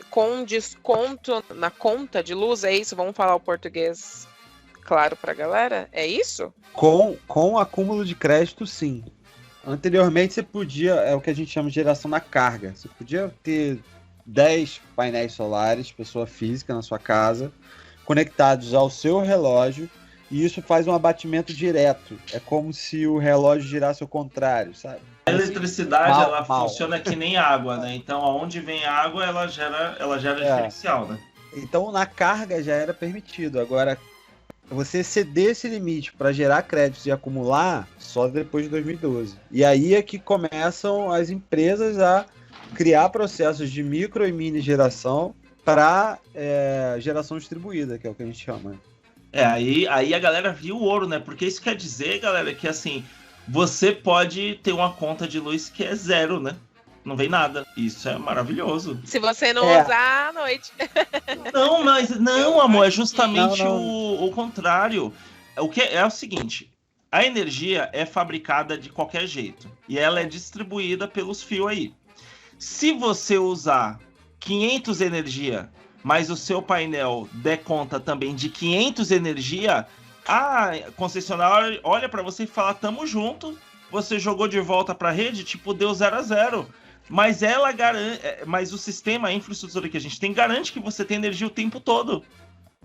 com desconto na conta de luz, é isso? Vamos falar o português claro para a galera? É isso? Com acúmulo de crédito, sim. Anteriormente você podia, é o que a gente chama de geração na carga. Você podia ter 10 painéis solares, pessoa física na sua casa, conectados ao seu relógio, e isso faz um abatimento direto. É como se o relógio girasse ao contrário, sabe? A eletricidade, ela funciona que nem água, né? Então, aonde vem água, ela gera diferencial, né? Então, na carga já era permitido. Agora, você exceder esse limite para gerar créditos e acumular só depois de 2012. E aí é que começam as empresas a criar processos de micro e mini geração para geração distribuída, que é o que a gente chama. Aí a galera viu o ouro, né? Porque isso quer dizer, galera, que assim, você pode ter uma conta de luz que é 0, né? Não vem nada. Isso é maravilhoso. Se você não usar à noite. Não, amor, é justamente o contrário. O que é o seguinte, a energia é fabricada de qualquer jeito e ela é distribuída pelos fios aí. Se você usar 500 energia, mas o seu painel der conta também de 500 energia, a concessionária olha para você e fala, tamo junto, você jogou de volta para a rede, tipo, deu 0-0. Mas ela garante, mas o sistema, a infraestrutura que a gente tem, garante que você tem energia o tempo todo.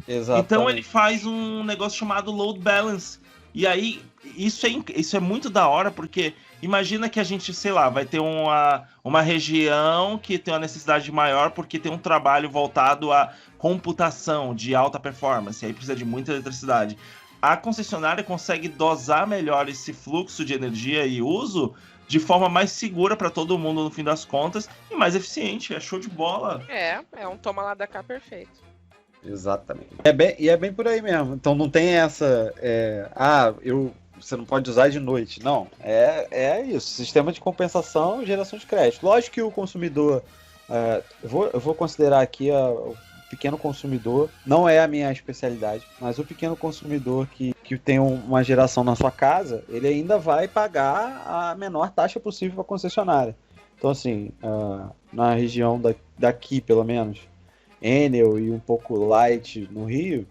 Exatamente. Então ele faz um negócio chamado load balance. E aí, isso é muito da hora, porque imagina que a gente, sei lá, vai ter uma região que tem uma necessidade maior porque tem um trabalho voltado à computação de alta performance, aí precisa de muita eletricidade. A concessionária consegue dosar melhor esse fluxo de energia e uso de forma mais segura para todo mundo no fim das contas e mais eficiente, é show de bola. É um toma lá da cá perfeito. Exatamente. É bem por aí mesmo. Então não tem essa. Você não pode usar de noite. Não. É isso. Sistema de compensação e geração de crédito. Lógico que o consumidor. Eu vou considerar aqui o pequeno consumidor. Não é a minha especialidade, mas o pequeno consumidor que tem uma geração na sua casa, ele ainda vai pagar a menor taxa possível para a concessionária. Então, assim, na região daqui, pelo menos, Enel e um pouco Light no Rio,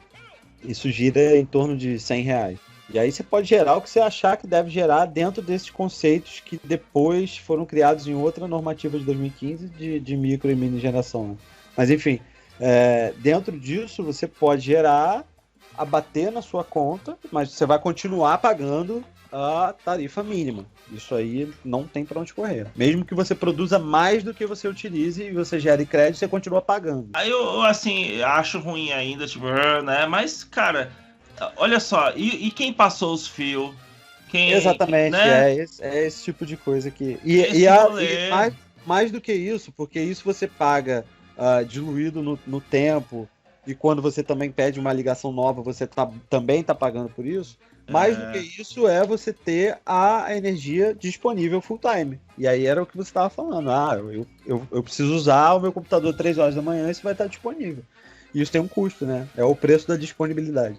isso gira em torno de R$100. E aí você pode gerar o que você achar que deve gerar dentro desses conceitos que depois foram criados em outra normativa de 2015 de micro e mini geração. Né? Mas enfim, dentro disso você pode gerar, abater na sua conta, mas você vai continuar pagando a tarifa mínima. Isso aí não tem para onde correr. Mesmo que você produza mais do que você utilize e você gere crédito, você continua pagando. Aí eu assim, acho ruim ainda, tipo, né? Mas, cara, olha só, e quem passou os fios? Exatamente, né? É esse tipo de coisa que... E mais do que isso, porque isso você paga diluído no tempo, e quando você também pede uma ligação nova, você também está pagando por isso. Mais do que isso é você ter a energia disponível full time. E aí era o que você estava falando. Eu preciso usar o meu computador 3 horas da manhã e isso vai estar disponível. E isso tem um custo, né? É o preço da disponibilidade.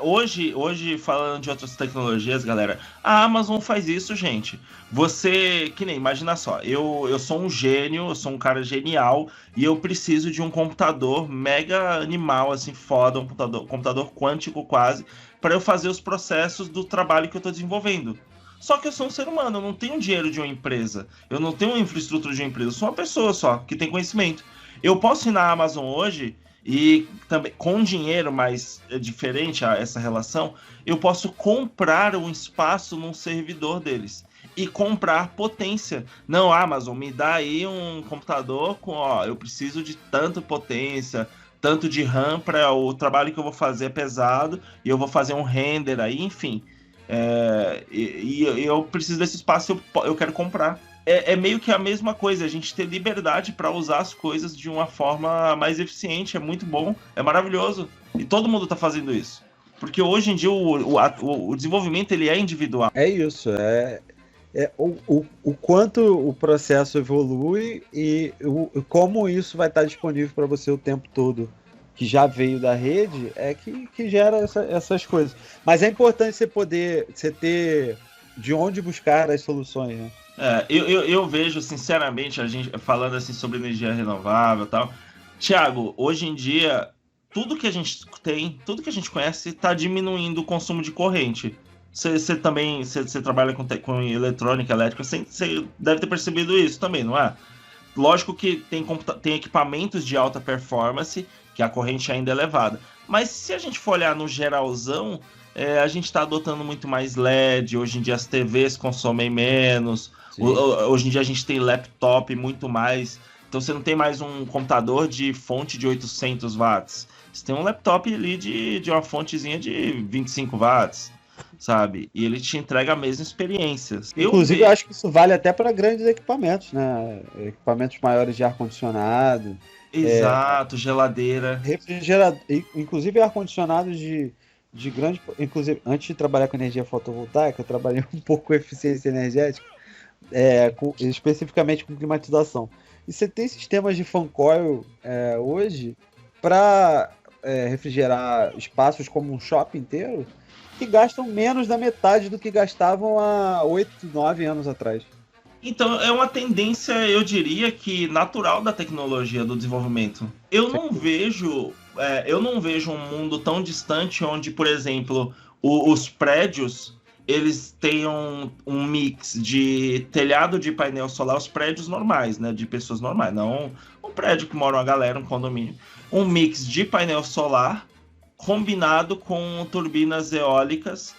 Hoje, falando de outras tecnologias, galera, a Amazon faz isso, gente. Você, que nem, imagina só, eu sou um gênio, eu sou um cara genial e eu preciso de um computador mega animal, assim, foda, um computador quântico quase, para eu fazer os processos do trabalho que eu estou desenvolvendo. Só que eu sou um ser humano, eu não tenho dinheiro de uma empresa, eu não tenho uma infraestrutura de uma empresa, eu sou uma pessoa só, que tem conhecimento. Eu posso ir na Amazon hoje e também com dinheiro, mas é diferente essa relação, eu posso comprar um espaço num servidor deles e comprar potência. Não, Amazon, me dá aí um computador com, eu preciso de tanta potência, tanto de RAM para o trabalho que eu vou fazer é pesado e eu vou fazer um render aí, enfim. E eu preciso desse espaço, eu quero comprar. É meio que a mesma coisa, a gente ter liberdade para usar as coisas de uma forma mais eficiente, é muito bom, é maravilhoso. E todo mundo está fazendo isso. Porque hoje em dia o desenvolvimento ele é individual. É isso, o quanto o processo evolui e como isso vai estar disponível para você o tempo todo, que já veio da rede, é que gera essas coisas. Mas é importante você ter de onde buscar as soluções, né? Eu vejo, sinceramente, a gente falando assim sobre energia renovável e tal. Thiago, hoje em dia, tudo que a gente tem, tudo que a gente conhece, está diminuindo o consumo de corrente. Você também, você trabalha com eletrônica, elétrica, você deve ter percebido isso também, não é? Lógico que tem equipamentos de alta performance, que a corrente ainda é elevada. Mas se a gente for olhar no geralzão, a gente está adotando muito mais LED, hoje em dia as TVs consomem menos, hoje em dia a gente tem laptop muito mais, então você não tem mais um computador de fonte de 800 watts, você tem um laptop ali de uma fontezinha de 25 watts, sabe? E ele te entrega a mesma experiência. Inclusive, eu acho que isso vale até para grandes equipamentos, né? Equipamentos maiores de ar-condicionado. Exato, geladeira. Refrigerador, inclusive ar-condicionados de grande... Inclusive, antes de trabalhar com energia fotovoltaica, eu trabalhei um pouco com eficiência energética, especificamente com climatização. E você tem sistemas de fan coil hoje para refrigerar espaços como um shopping inteiro, que gastam menos da metade do que gastavam há 8, 9 anos atrás. Então, é uma tendência, eu diria que natural da tecnologia, do desenvolvimento. Eu não vejo um mundo tão distante onde, por exemplo, os prédios, eles tenham um mix de telhado de painel solar, os prédios normais, né, de pessoas normais, não um prédio que mora uma galera, um condomínio. Um mix de painel solar combinado com turbinas eólicas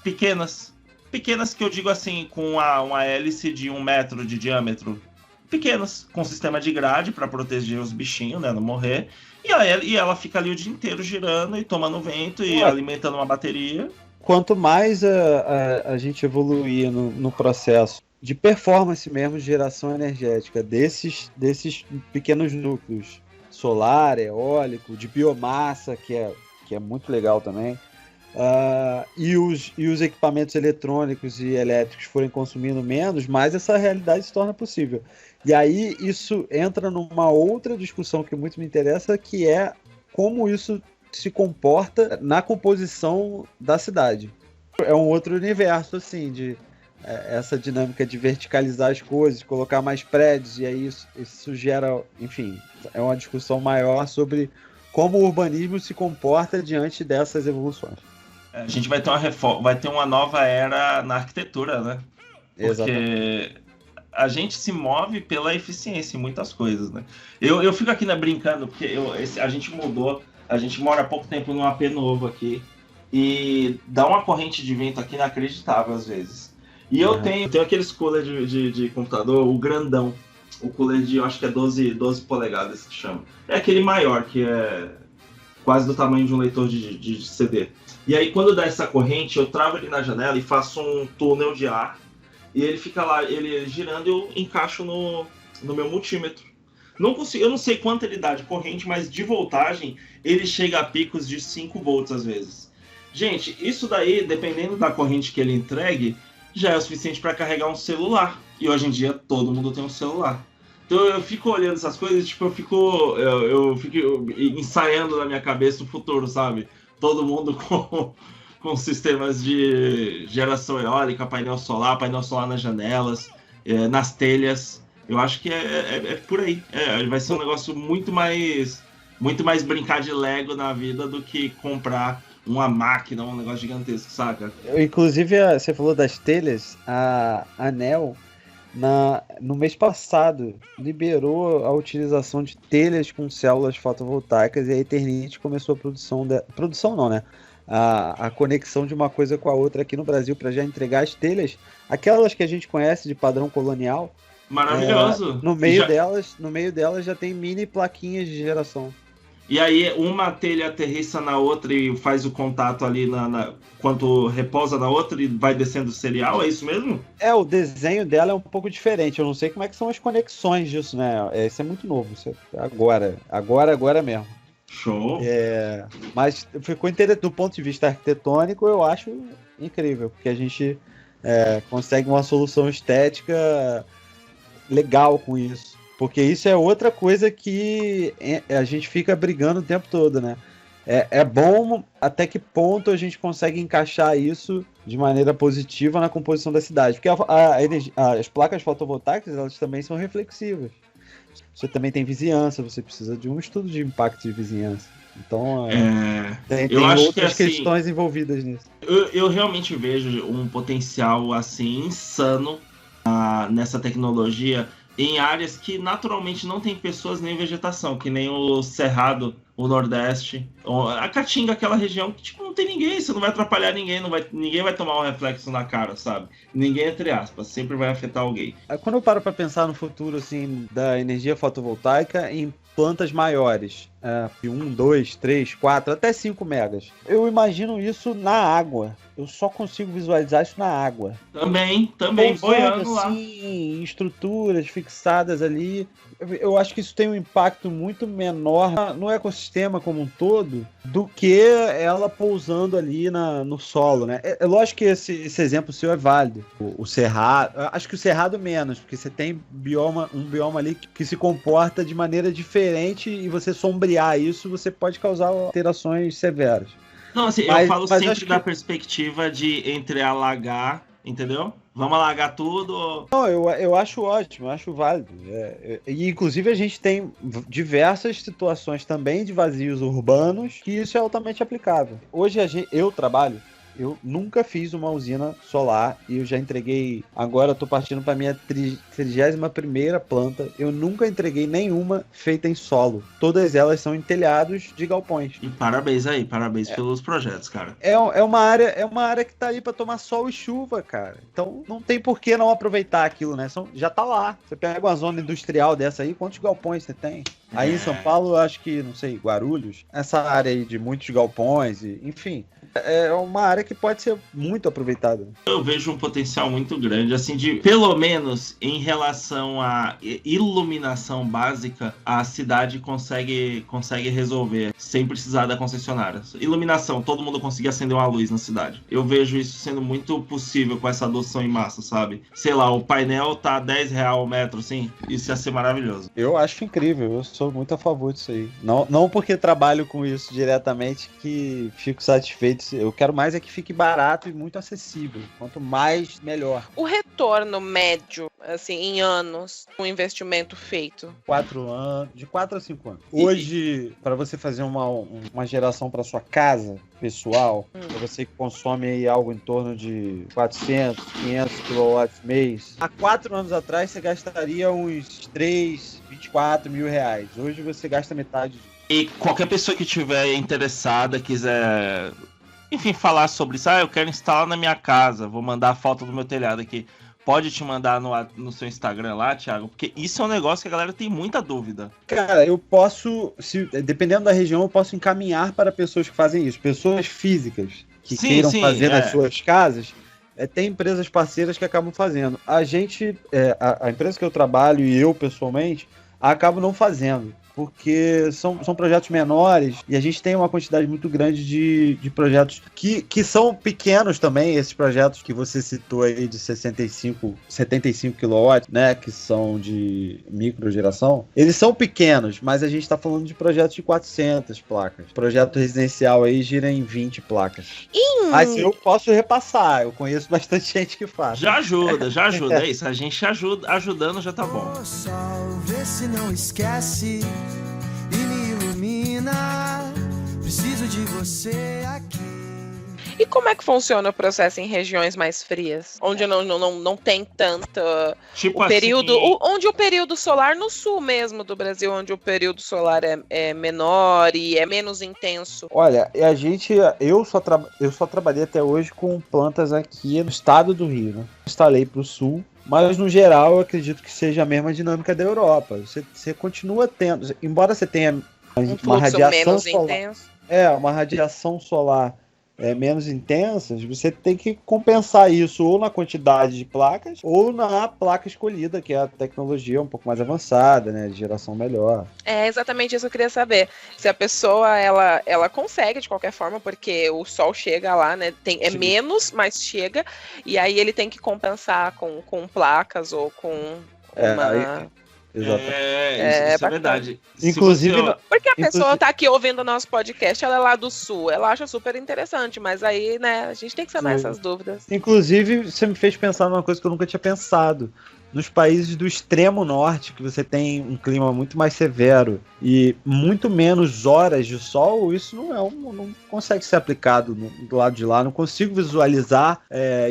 pequenas. Pequenas que eu digo assim, com uma hélice de 1 metro de diâmetro. Pequenas, com sistema de grade para proteger os bichinhos, né, não morrer. E ela fica ali o dia inteiro girando e tomando vento e alimentando uma bateria. Quanto mais a gente evoluir no processo de performance mesmo, de geração energética desses pequenos núcleos, solar, eólico, de biomassa, que é muito legal também, e os equipamentos eletrônicos e elétricos forem consumindo menos, mais essa realidade se torna possível. E aí isso entra numa outra discussão que muito me interessa, que é como isso se comporta na composição da cidade. É um outro universo, assim, de essa dinâmica de verticalizar as coisas, colocar mais prédios, e aí isso gera, enfim, é uma discussão maior sobre como o urbanismo se comporta diante dessas evoluções. A gente vai ter uma nova era na arquitetura, né? Porque exatamente. A gente se move pela eficiência em muitas coisas, né? Eu fico aqui brincando, porque a gente mudou, a gente mora há pouco tempo num AP novo aqui, e dá uma corrente de vento aqui inacreditável às vezes. E eu tenho aqueles cooler de computador, o grandão, o cooler de, eu acho que é 12 polegadas que chama. É aquele maior, que é quase do tamanho de um leitor de CD. E aí, quando dá essa corrente, eu travo ele na janela e faço um túnel de ar. E ele fica lá, ele girando, eu encaixo no meu multímetro. Eu não sei quanto ele dá de corrente, mas de voltagem, ele chega a picos de 5 volts às vezes. Gente, isso daí, dependendo da corrente que ele entregue, já é o suficiente para carregar um celular. E hoje em dia, todo mundo tem um celular. Então eu fico olhando essas coisas, tipo, eu fico ensaiando na minha cabeça o futuro, sabe? Todo mundo com sistemas de geração eólica, painel solar nas janelas, nas telhas. Eu acho que é por aí. Vai ser um negócio muito mais brincar de Lego na vida do que comprar uma máquina, um negócio gigantesco, saca? Inclusive, você falou das telhas, a ANEEL, no mês passado, liberou a utilização de telhas com células fotovoltaicas, e a Eternit começou a produção não, né? A conexão de uma coisa com a outra aqui no Brasil, para já entregar as telhas, aquelas que a gente conhece de padrão colonial. Maravilhoso! No meio delas já tem mini plaquinhas de geração. E aí uma telha aterrissa na outra e faz o contato ali quando repousa na outra e vai descendo o cereal, é isso mesmo? O desenho dela é um pouco diferente, eu não sei como é que são as conexões disso, né? Isso é muito novo, isso é agora mesmo. Show! Mas ficou interessante, do ponto de vista arquitetônico, eu acho incrível, porque a gente consegue uma solução estética legal com isso. Porque isso é outra coisa que a gente fica brigando o tempo todo, né? É bom até que ponto a gente consegue encaixar isso de maneira positiva na composição da cidade. Porque as placas fotovoltaicas, elas também são reflexivas. Você também tem vizinhança, você precisa de um estudo de impacto de vizinhança. Então, tem outras questões envolvidas nisso. Eu realmente vejo um potencial assim insano nessa tecnologia, em áreas que naturalmente não tem pessoas nem vegetação, que nem o Cerrado, o Nordeste, a Caatinga, aquela região que tipo, não tem ninguém, você não vai atrapalhar ninguém, ninguém vai tomar um reflexo na cara, sabe? Ninguém, entre aspas, sempre vai afetar alguém. Quando eu paro para pensar no futuro assim da energia fotovoltaica em plantas maiores, de 1, 2, 3, 4, até 5 megas. Eu imagino isso na água. Eu só consigo visualizar isso na água. Também, boiando lá. Assim, em estruturas fixadas ali. Eu acho que isso tem um impacto muito menor no ecossistema como um todo do que ela pousando ali no solo, né? É lógico que esse exemplo seu é válido. O Cerrado, acho que o Cerrado menos, porque você tem um bioma ali que se comporta de maneira diferente e você sombrear isso, você pode causar alterações severas. Não, assim, eu falo sempre da perspectiva de entre alagar, entendeu? Vamos alagar tudo? Não, eu acho ótimo, eu acho válido. E inclusive a gente tem diversas situações também de vazios urbanos que isso é altamente aplicável. Hoje eu nunca fiz uma usina solar e eu já entreguei, agora eu tô partindo para minha 31ª planta, eu nunca entreguei nenhuma feita em solo. Todas elas são em telhados de galpões. E parabéns pelos projetos, cara. É uma área que tá aí para tomar sol e chuva, cara. Então não tem por que não aproveitar aquilo, né? Já tá lá. Você pega uma zona industrial dessa aí, quantos galpões você tem? Aí em São Paulo, eu acho que, não sei, Guarulhos, essa área aí de muitos galpões, enfim, é uma área que pode ser muito aproveitada. Eu vejo um potencial muito grande, assim, de pelo menos em relação à iluminação básica, a cidade consegue resolver sem precisar da concessionária. Iluminação, todo mundo conseguir acender uma luz na cidade. Eu vejo isso sendo muito possível com essa adoção em massa, sabe? Sei lá, o painel tá R$10 o metro, assim, isso ia ser maravilhoso. Eu acho incrível, eu sou muito a favor disso aí. Não porque trabalho com isso diretamente que fico satisfeito. Eu quero mais é que fique barato e muito acessível. Quanto mais, melhor. O retorno médio, assim, em anos, um investimento feito? 4 anos, de 4 a 5 anos. Hoje, para você fazer uma geração para sua casa pessoal, para você que consome aí algo em torno de 400, 500 kW mês, há 4 anos atrás você gastaria uns 24 mil reais. Hoje você gasta metade disso. E qualquer pessoa que estiver interessada, quiser, enfim, falar sobre isso, eu quero instalar na minha casa, vou mandar a foto do meu telhado aqui. Pode te mandar no seu Instagram lá, Thiago? Porque isso é um negócio que a galera tem muita dúvida. Cara, eu posso, dependendo da região, eu posso encaminhar para pessoas que fazem isso. Pessoas físicas que queiram fazer nas suas casas. Tem empresas parceiras que acabam fazendo. A gente, a empresa que eu trabalho e eu pessoalmente, acabo não fazendo. Porque são projetos menores e a gente tem uma quantidade muito grande de projetos que são pequenos também, esses projetos que você citou aí de 75 kW, né, que são de microgeração. Eles são pequenos, mas a gente está falando de projetos de 400 placas. O projeto residencial aí gira em 20 placas. Mas eu posso repassar, eu conheço bastante gente que faz. Já ajuda, é isso. A gente ajudando já tá bom. O sol, vê se não esquece e me ilumina. Preciso de você aqui. E como é que funciona o processo em regiões mais frias? Onde não tem tanta... Tipo o período, assim... onde o período solar, no sul mesmo do Brasil, onde o período solar é menor e é menos intenso. Olha, eu só trabalhei até hoje com plantas aqui no estado do Rio, né? Instalei para o sul. Mas, no geral, eu acredito que seja a mesma dinâmica da Europa. Você continua tendo... Embora você tenha uma radiação solar... Intenso. Uma radiação solar menos intensas, você tem que compensar isso ou na quantidade de placas ou na placa escolhida, que é a tecnologia um pouco mais avançada, né, de geração melhor. É exatamente isso que eu queria saber. Se a pessoa, ela consegue de qualquer forma, porque o sol chega lá, né, menos, mas chega, e aí ele tem que compensar com placas ou com uma... Exato. Isso é verdade. Inclusive, porque a pessoa tá aqui ouvindo o nosso podcast, ela é lá do sul, ela acha super interessante, mas aí, né, a gente tem que sanar essas dúvidas. Inclusive, você me fez pensar numa coisa que eu nunca tinha pensado. nos países do extremo norte, que você tem um clima muito mais severo e muito menos horas de sol, isso não consegue ser aplicado do lado de lá. Não consigo visualizar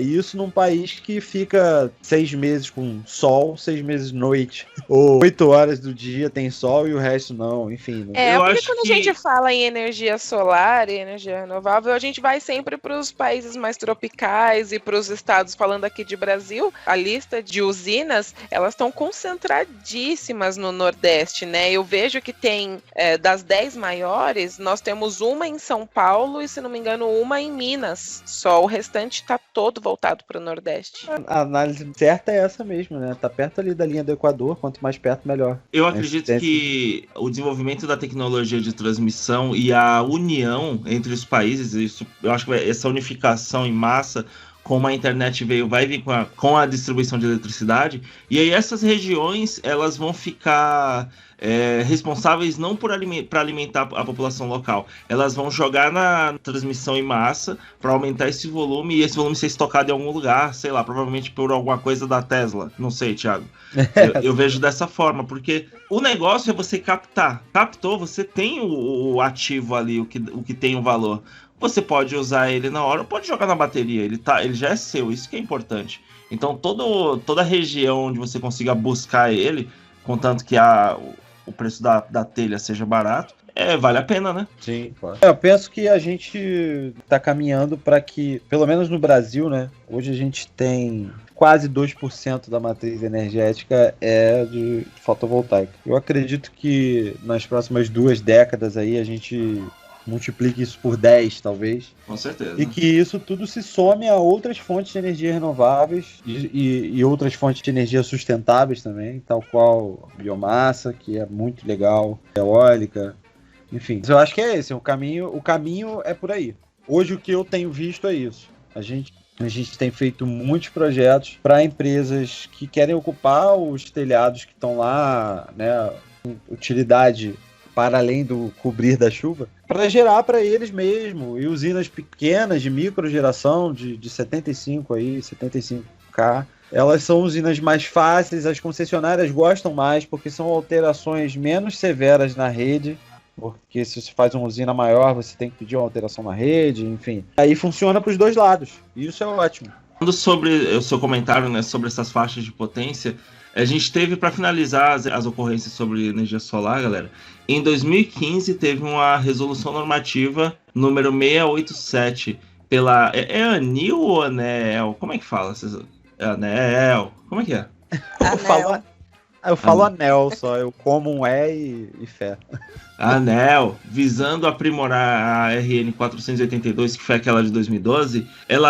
isso num país que fica 6 meses com sol, 6 meses noite. Ou 8 horas do dia tem sol e o resto não, enfim. Porque quando a gente fala em energia solar e energia renovável, a gente vai sempre para os países mais tropicais e para os estados, falando aqui de Brasil, a lista de usinas, elas estão concentradíssimas no Nordeste, né? Eu vejo que tem, das 10 maiores, nós temos uma em São Paulo e, se não me engano, uma em Minas. Só o restante está todo voltado para o Nordeste. A análise certa é essa mesmo, né? Tá perto ali da linha do Equador, quanto mais perto, melhor. Eu acredito que o desenvolvimento da tecnologia de transmissão e a união entre os países, eu acho que essa unificação em massa, como a internet vai vir com a distribuição de eletricidade, e aí essas regiões elas vão ficar responsáveis não para alimentar a população local, elas vão jogar na transmissão em massa para aumentar esse volume e esse volume ser estocado em algum lugar, sei lá, provavelmente por alguma coisa da Tesla, não sei, Thiago. Eu vejo dessa forma, porque o negócio é você captar. Captou, você tem o ativo ali, o que tem o valor. Você pode usar ele na hora, pode jogar na bateria, ele já é seu, isso que é importante. Então toda região onde você consiga buscar ele, contanto que o preço da telha seja barato, vale a pena, né? Sim, claro. Eu penso que a gente está caminhando para que, pelo menos no Brasil, né? Hoje a gente tem quase 2% da matriz energética de fotovoltaica. Eu acredito que nas próximas 2 décadas aí a gente multiplique isso por 10, talvez. Com certeza. E que isso tudo se some a outras fontes de energia renováveis e outras fontes de energia sustentáveis também, tal qual biomassa, que é muito legal, eólica, enfim. Eu acho que é esse, o caminho é por aí. Hoje o que eu tenho visto é isso. A gente tem feito muitos projetos para empresas que querem ocupar os telhados que estão lá, né, utilidade para além do cobrir da chuva, para gerar para eles mesmo, e usinas pequenas de microgeração de 75K, elas são usinas mais fáceis, as concessionárias gostam mais, porque são alterações menos severas na rede, porque se você faz uma usina maior, você tem que pedir uma alteração na rede, enfim. Aí funciona para os dois lados, e isso é ótimo. Falando sobre o seu comentário, né, sobre essas faixas de potência, a gente teve, para finalizar as ocorrências sobre energia solar, galera, em 2015 teve uma resolução normativa número 687 pela... É ANIL ou ANEEL? Como é que fala? ANEEL? Como é que é? Eu falo ANEL só, eu como e fé. ANEEL, visando aprimorar a RN 482, que foi aquela de 2012,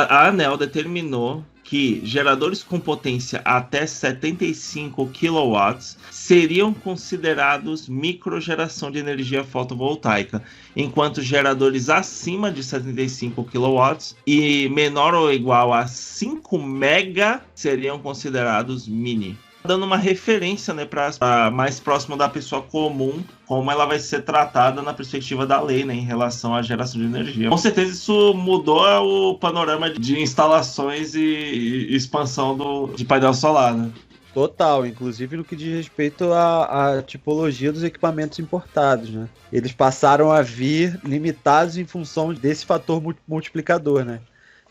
a ANEEL determinou que geradores com potência até 75 kW seriam considerados microgeração de energia fotovoltaica, enquanto geradores acima de 75 kW e menor ou igual a 5 MW seriam considerados mini. Dando uma referência, né, para mais próximo da pessoa comum, como ela vai ser tratada na perspectiva da lei, né, em relação à geração de energia. Com certeza isso mudou o panorama de instalações e expansão de painel solar, né? Total, inclusive no que diz respeito à tipologia dos equipamentos importados, né? Eles passaram a vir limitados em função desse fator multiplicador, né?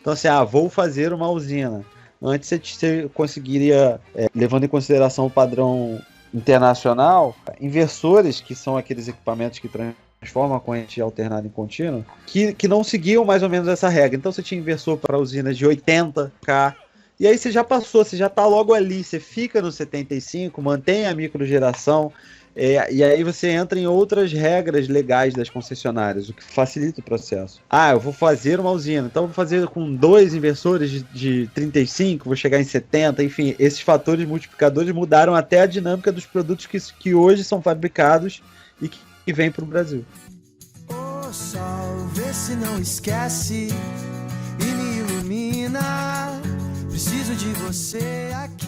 Então assim, vou fazer uma usina. Antes você conseguiria, levando em consideração o padrão internacional, inversores, que são aqueles equipamentos que transformam a corrente alternada em contínua, que não seguiam mais ou menos essa regra. Então você tinha inversor para usinas de 80K, e aí você já passou, você já está logo ali, você fica no 75, mantém a microgeração, e aí você entra em outras regras legais das concessionárias, o que facilita o processo. Eu vou fazer uma usina, então vou fazer com 2 inversores de 35, vou chegar em 70, enfim, esses fatores multiplicadores mudaram até a dinâmica dos produtos que hoje são fabricados e que vêm para o Brasil. O sol, vê se não esquece e me ilumina, preciso de você aqui.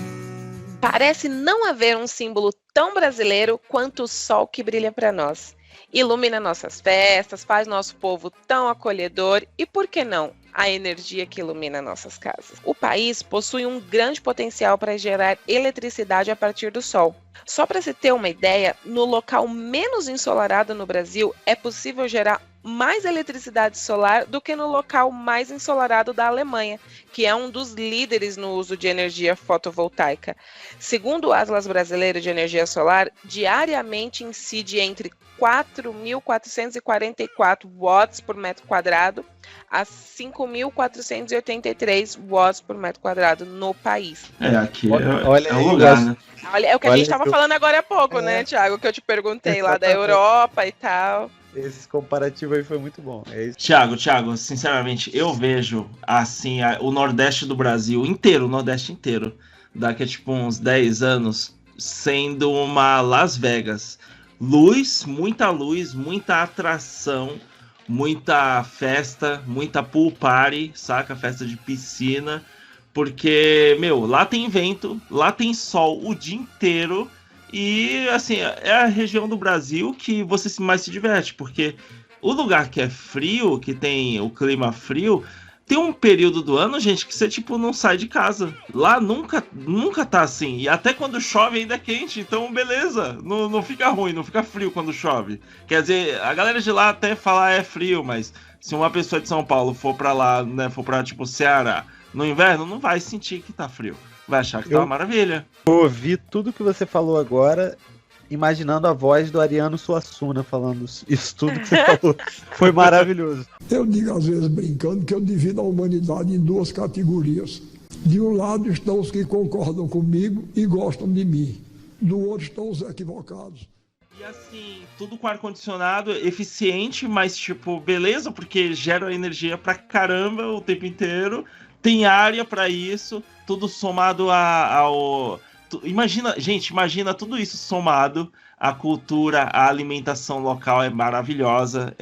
Parece não haver um símbolo tão brasileiro quanto o sol que brilha para nós. Ilumina nossas festas, faz nosso povo tão acolhedor e, por que não, a energia que ilumina nossas casas. O país possui um grande potencial para gerar eletricidade a partir do sol. Só para se ter uma ideia, no local menos ensolarado no Brasil, é possível gerar mais eletricidade solar do que no local mais ensolarado da Alemanha, que é um dos líderes no uso de energia fotovoltaica. Segundo o Atlas Brasileiro de Energia Solar, diariamente incide entre 4.444 watts por metro quadrado a 5.483 watts por metro quadrado no país. Aqui olha é o aí, lugar, né? Olha, é o que a gente estava falando agora há pouco, né, Thiago? Que eu te perguntei lá da Europa e tal. Esse comparativo aí foi muito bom. É isso. Thiago, sinceramente, eu vejo assim o Nordeste do Brasil inteiro, o Nordeste inteiro, daqui a tipo uns 10 anos, sendo uma Las Vegas. Luz, muita atração, muita festa, muita pool party, saca? Festa de piscina. Porque, lá tem vento, lá tem sol o dia inteiro. E, assim, é a região do Brasil que você mais se diverte. Porque o lugar que é frio, que tem o clima frio, tem um período do ano, gente, que você, tipo, não sai de casa. Lá nunca tá assim. E até quando chove ainda é quente. Então, beleza. Não fica ruim, não fica frio quando chove. Quer dizer, a galera de lá até fala é frio, mas se uma pessoa de São Paulo for pra lá, né, for pra, tipo, Ceará, no inverno, não vai sentir que tá frio. Vai achar que tá uma maravilha. Eu ouvi tudo que você falou agora, imaginando a voz do Ariano Suassuna falando isso tudo que você falou. Foi maravilhoso. Eu digo às vezes brincando que eu divido a humanidade em duas categorias. De um lado estão os que concordam comigo e gostam de mim. Do outro estão os equivocados. E assim, tudo com ar-condicionado, eficiente, mas tipo, beleza, porque gera energia pra caramba o tempo inteiro. Tem área pra isso, tudo somado ao... Imagina tudo isso somado à cultura, à alimentação local é maravilhosa,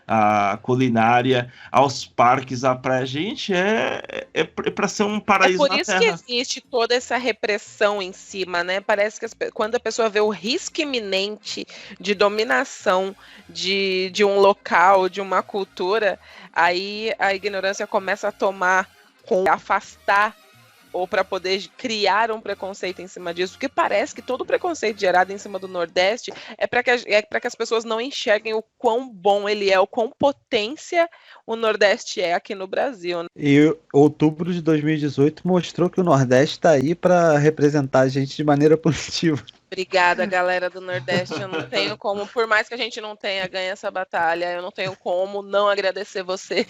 a culinária, aos parques, a praia. Gente, é pra ser um paraíso na Terra. É por isso que existe toda essa repressão em cima, né? Parece que quando a pessoa vê o risco iminente de dominação de um local, de uma cultura, aí a ignorância começa a tomar, afastar ou para poder criar um preconceito em cima disso, porque parece que todo preconceito gerado em cima do Nordeste é para que as pessoas não enxerguem o quão bom ele é, o quão potência o Nordeste é aqui no Brasil. E outubro de 2018 mostrou que o Nordeste está aí para representar a gente de maneira positiva. Obrigada, galera do Nordeste. Eu não tenho como, por mais que a gente não tenha ganho essa batalha, eu não tenho como não agradecer vocês.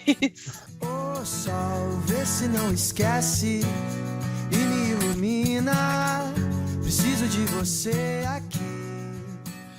Ô sol, vê se não esquece e me ilumina. Preciso de você aqui.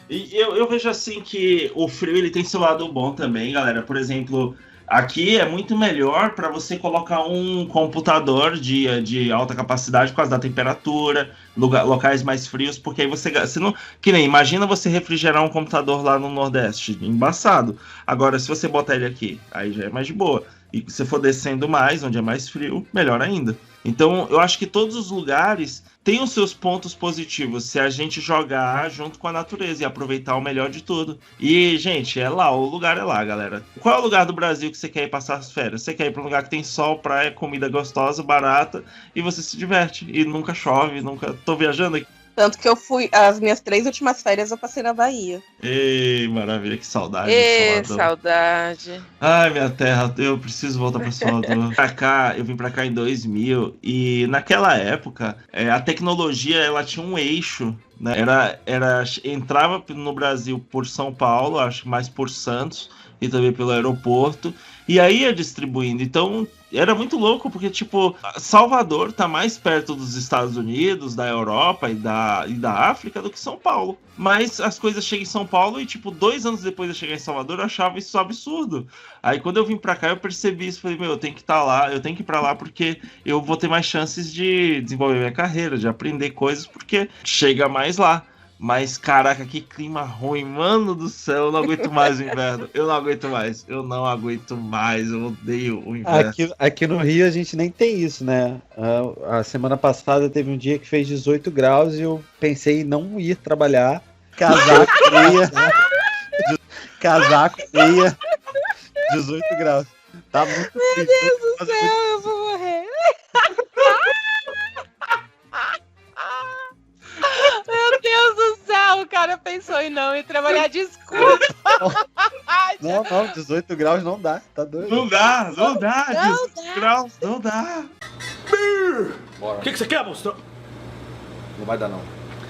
E eu vejo assim que o frio ele tem seu lado bom também, galera. Por exemplo, aqui é muito melhor para você colocar um computador de alta capacidade por causa da temperatura, locais mais frios, porque aí você não... Que nem, imagina você refrigerar um computador lá no Nordeste, embaçado. Agora, se você botar ele aqui, aí já é mais de boa. E se for descendo mais, onde é mais frio, melhor ainda. Então, eu acho que todos os lugares têm os seus pontos positivos se a gente jogar junto com a natureza e aproveitar o melhor de tudo. E, gente, é lá, o lugar é lá, galera. Qual é o lugar do Brasil que você quer ir passar as férias? Você quer ir para um lugar que tem sol, praia, comida gostosa, barata, e você se diverte. E nunca chove, nunca... Tô viajando aqui. Tanto que eu fui, as minhas 3 últimas férias eu passei na Bahia. Ei, maravilha, que saudade. Saudade. Ai, minha terra, eu preciso voltar para Salvador. Eu vim pra cá em 2000 e naquela época a tecnologia ela tinha um eixo, né? Entrava no Brasil por São Paulo, acho que mais por Santos e também pelo aeroporto, e aí ia distribuindo. Então era muito louco, porque, tipo, Salvador tá mais perto dos Estados Unidos, da Europa e da África do que São Paulo. Mas as coisas chegam em São Paulo e, tipo, 2 anos depois de chegar em Salvador, eu achava isso absurdo. Aí, quando eu vim pra cá, eu percebi isso. Falei, eu tenho que estar lá, eu tenho que ir pra lá, porque eu vou ter mais chances de desenvolver minha carreira, de aprender coisas, porque chega mais lá. Mas, caraca, que clima ruim, mano do céu, eu não aguento mais o inverno, eu não aguento mais, eu odeio o inverno. Aqui no Rio a gente nem tem isso, né? A semana passada teve um dia que fez 18 graus e eu pensei em não ir trabalhar, casaco, casaco, meia, 18 graus. Tá muito Meu frio. Deus do céu, eu vou morrer. Meu Deus do céu, o cara pensou em não ir trabalhar, desculpa. Não, 18 graus não dá, tá doido. Não dá, 18 dá. graus, não dá. O que você quer, monstro? Não vai dar, não.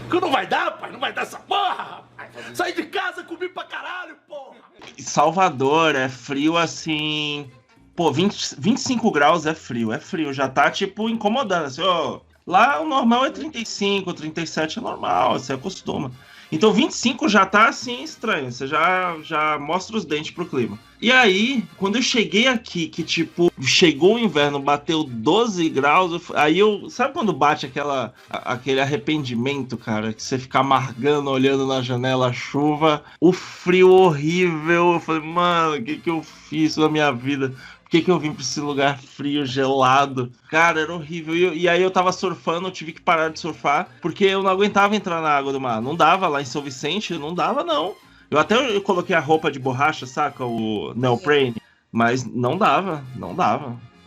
Que não vai dar, pai? Não vai dar essa porra, rapaz. Saí de casa, comi pra caralho, porra. Salvador é frio assim... Pô, 25 graus é frio. Já tá, tipo, incomodando. Assim, ó, lá o normal é 35, 37 é normal, você acostuma. Então 25 já tá, assim, estranho. Você já mostra os dentes pro clima. E aí, quando eu cheguei aqui, que, tipo, chegou o inverno, bateu 12 graus, aí eu... Sabe quando bate aquele arrependimento, cara? Que você fica amargando, olhando na janela a chuva, o frio horrível. Eu falei, mano, o que eu fiz na minha vida? Por que eu vim pra esse lugar frio, gelado? Cara, era horrível. E aí eu tava surfando, eu tive que parar de surfar, porque eu não aguentava entrar na água do mar. Não dava lá em São Vicente, não dava, não. Eu coloquei a roupa de borracha, saca? O neoprene. Mas não dava.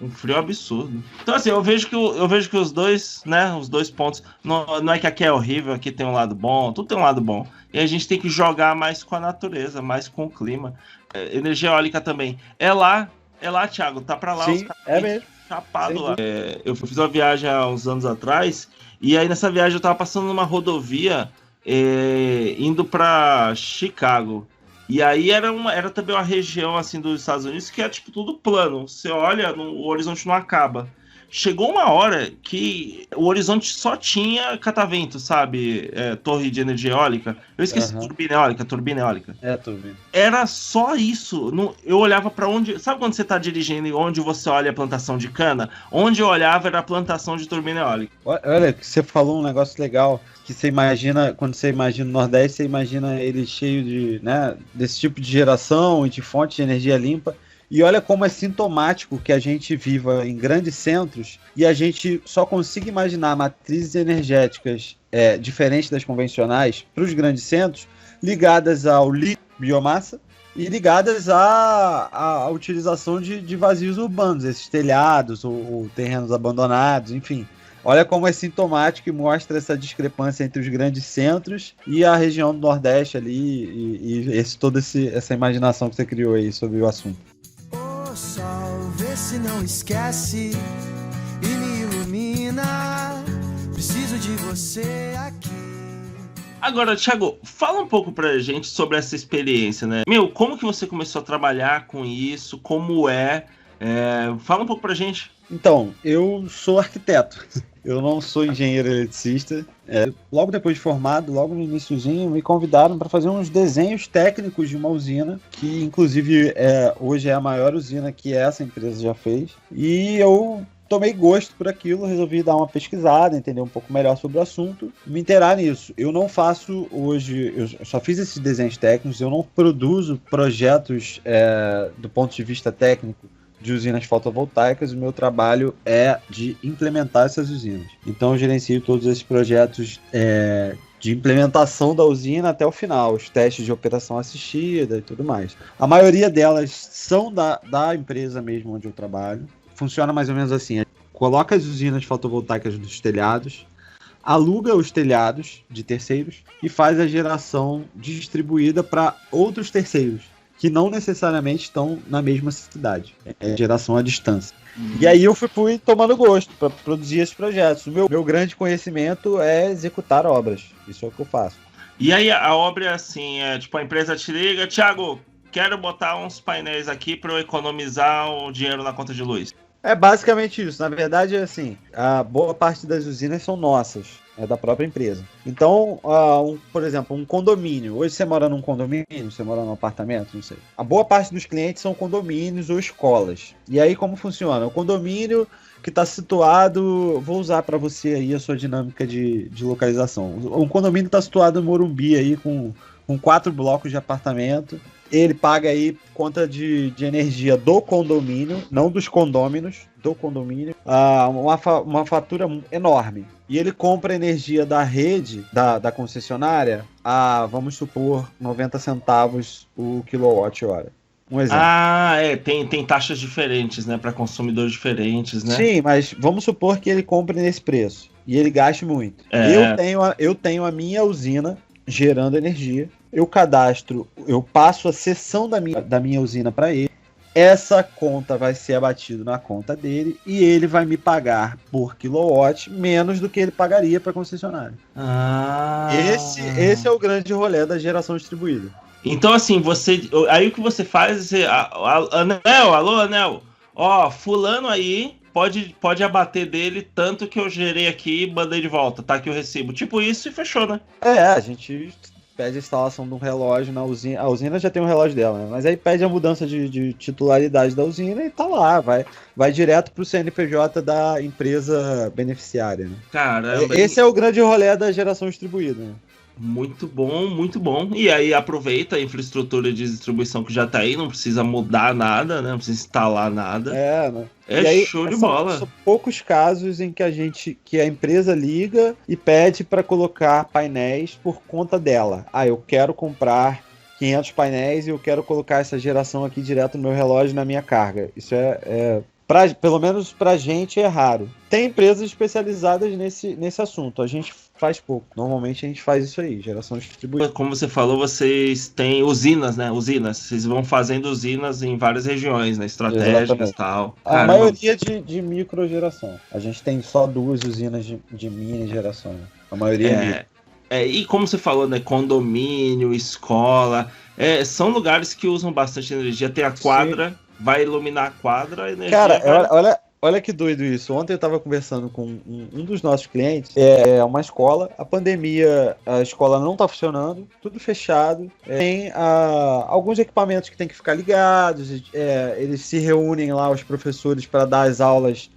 Um frio absurdo. Então, assim, eu vejo que os dois, né? Os dois pontos. Não é que aqui é horrível, aqui tem um lado bom, tudo tem um lado bom. E a gente tem que jogar mais com a natureza, mais com o clima. Energia eólica também. É lá, Thiago, tá pra lá. Sim, é mesmo. Chapado lá. Eu fiz uma viagem há uns anos atrás, e aí nessa viagem eu tava passando numa rodovia indo pra Chicago. E aí era também uma região assim dos Estados Unidos que é tipo tudo plano. Você olha, o horizonte não acaba. Chegou uma hora que o horizonte só tinha catavento, sabe? Torre de energia eólica. Eu esqueci, turbina eólica. Turbina. Era só isso. Eu olhava pra onde... Sabe quando você tá dirigindo e onde você olha a plantação de cana? Onde eu olhava era a plantação de turbina eólica. Olha, você falou um negócio legal, que você imagina, quando você imagina o Nordeste, você imagina ele cheio de, né, desse tipo de geração e de fonte de energia limpa. E olha como é sintomático que a gente viva em grandes centros e a gente só consiga imaginar matrizes energéticas diferentes das convencionais para os grandes centros, ligadas ao biomassa e ligadas à utilização de vazios urbanos, esses telhados ou terrenos abandonados, enfim. Olha como é sintomático e mostra essa discrepância entre os grandes centros e a região do Nordeste ali e toda essa imaginação que você criou aí sobre o assunto. O sol, vê se não esquece e me ilumina. Preciso de você aqui. Agora, Thiago, fala um pouco pra gente sobre essa experiência, né? Como que você começou a trabalhar com isso? Como fala um pouco pra gente. Então, eu sou arquiteto. Eu não sou engenheiro eletricista. Logo depois de formado, logo no iniciozinho, me convidaram para fazer uns desenhos técnicos de uma usina, que inclusive hoje é a maior usina que essa empresa já fez. E eu tomei gosto por aquilo, resolvi dar uma pesquisada, entender um pouco melhor sobre o assunto, me inteirar nisso. Eu não faço hoje, eu só fiz esses desenhos técnicos, eu não produzo projetos do ponto de vista técnico de usinas fotovoltaicas. O meu trabalho é de implementar essas usinas. Então eu gerencio todos esses projetos de implementação da usina até o final, os testes de operação assistida e tudo mais. A maioria delas são da empresa mesmo onde eu trabalho. Funciona mais ou menos assim: coloca as usinas fotovoltaicas nos telhados, aluga os telhados de terceiros e faz a geração distribuída para outros terceiros que não necessariamente estão na mesma cidade. É geração à distância. E aí eu fui tomando gosto para produzir esses projetos. O meu grande conhecimento é executar obras. Isso é o que eu faço. E aí a obra é assim, tipo, a empresa te liga: Thiago, quero botar uns painéis aqui para eu economizar o dinheiro na conta de luz. É basicamente isso. Na verdade, é assim, a boa parte das usinas são nossas, é da própria empresa. Então, por exemplo, um condomínio. Hoje você mora num condomínio, você mora num apartamento, não sei. A boa parte dos clientes são condomínios ou escolas. E aí como funciona? O condomínio que está situado, vou usar para você aí a sua dinâmica de localização. Um condomínio está situado no Morumbi aí com com 4 blocos de apartamento. Ele paga aí conta de energia do condomínio, não dos condôminos, do condomínio, uma fatura enorme. E ele compra energia da rede, da concessionária, a, vamos supor, 90 centavos o quilowatt-hora. Um exemplo. Tem taxas diferentes, né, para consumidores diferentes, né? Sim, mas vamos supor que ele compre nesse preço e ele gaste muito. Eu tenho a minha usina gerando energia. Eu passo a seção da minha usina para ele. Essa conta vai ser abatida na conta dele e ele vai me pagar por quilowatt menos do que ele pagaria para a concessionária. Esse é o grande rolê da geração distribuída. Então, assim, aí o que você faz, alô, Anel, ó, fulano aí pode abater dele tanto que eu gerei aqui e mandei de volta, tá aqui o recibo. Tipo isso e fechou, né? A gente pede a instalação de um relógio na usina. A usina já tem um relógio dela, né? Mas aí pede a mudança de titularidade da usina e tá lá, vai direto pro CNPJ da empresa beneficiária, né? Caramba. Esse é o grande rolê da geração distribuída, né? Muito bom, muito bom. E aí aproveita a infraestrutura de distribuição que já tá aí, não precisa mudar nada, né? Não precisa instalar nada. Né? É aí, show de bola. São poucos casos em que a empresa liga e pede para colocar painéis por conta dela. Eu quero comprar 500 painéis e eu quero colocar essa geração aqui direto no meu relógio, na minha carga. Isso pelo menos pra gente é raro. Tem empresas especializadas nesse assunto. A gente faz pouco. Normalmente a gente faz isso aí, geração distribuída. Como você falou, vocês têm usinas, né? Vocês vão fazendo usinas em várias regiões, né? Estratégicas e tal. A maioria de microgeração. A gente tem só 2 usinas de mini geração. A maioria e como você falou, né? Condomínio, escola. São lugares que usam bastante energia. Tem a quadra. Sim. Vai iluminar a quadra, a energia. Cara, olha que doido isso. Ontem eu tava conversando com um dos nossos clientes. É uma escola. A pandemia, a escola não tá funcionando. Tudo fechado. Tem alguns equipamentos que tem que ficar ligados. Eles se reúnem lá, os professores, para dar as aulas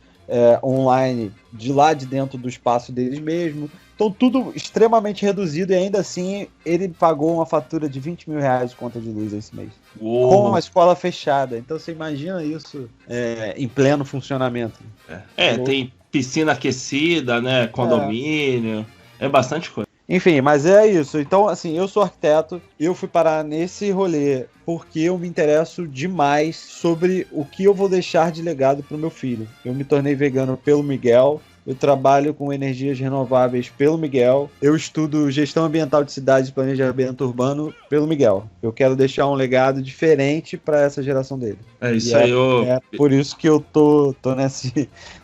online de lá de dentro do espaço deles mesmo. Então tudo extremamente reduzido e ainda assim ele pagou uma fatura de 20 mil reais de conta de luz esse mês. Uou. Com uma escola fechada. Então você imagina isso em pleno funcionamento. Tem piscina aquecida, né? Condomínio. É bastante coisa. Enfim, mas é isso. Então, assim, eu sou arquiteto, eu fui parar nesse rolê porque eu me interesso demais sobre o que eu vou deixar de legado pro meu filho. Eu me tornei vegano pelo Miguel. Eu trabalho com energias renováveis pelo Miguel. Eu estudo gestão ambiental de cidades e planejamento urbano pelo Miguel. Eu quero deixar um legado diferente para essa geração dele. É por isso que eu tô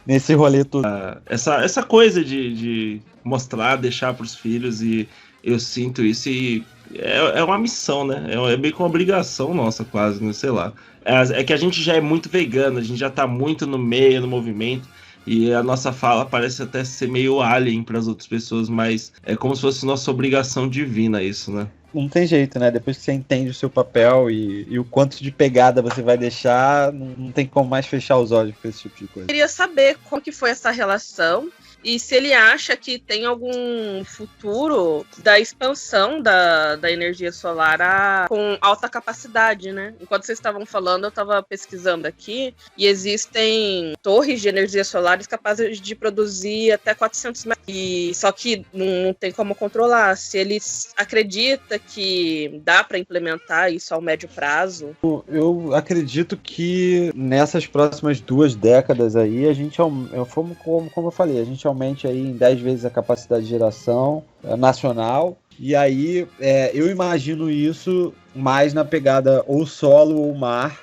nesse rolê todo. Essa coisa de mostrar, deixar para os filhos, e eu sinto isso, e é uma missão, né? É meio que uma obrigação nossa, quase, né? Sei lá. É que a gente já é muito vegano, a gente já tá muito no meio, no movimento. E a nossa fala parece até ser meio alien para as outras pessoas, mas é como se fosse nossa obrigação divina isso, né? Não tem jeito, né? Depois que você entende o seu papel e o quanto de pegada você vai deixar, não tem como mais fechar os olhos com esse tipo de coisa. Eu queria saber como que foi essa relação e se ele acha que tem algum futuro da expansão da energia solar com alta capacidade, né? Enquanto vocês estavam falando, eu estava pesquisando aqui e existem torres de energia solar capazes de produzir até 400 metros. Só que não tem como controlar. Se ele acredita que dá para implementar isso ao médio prazo? Eu acredito que nessas próximas 2 décadas aí, a gente, como eu falei, a gente aumente aí em 10 vezes a capacidade de geração nacional. E aí eu imagino isso mais na pegada ou solo ou mar,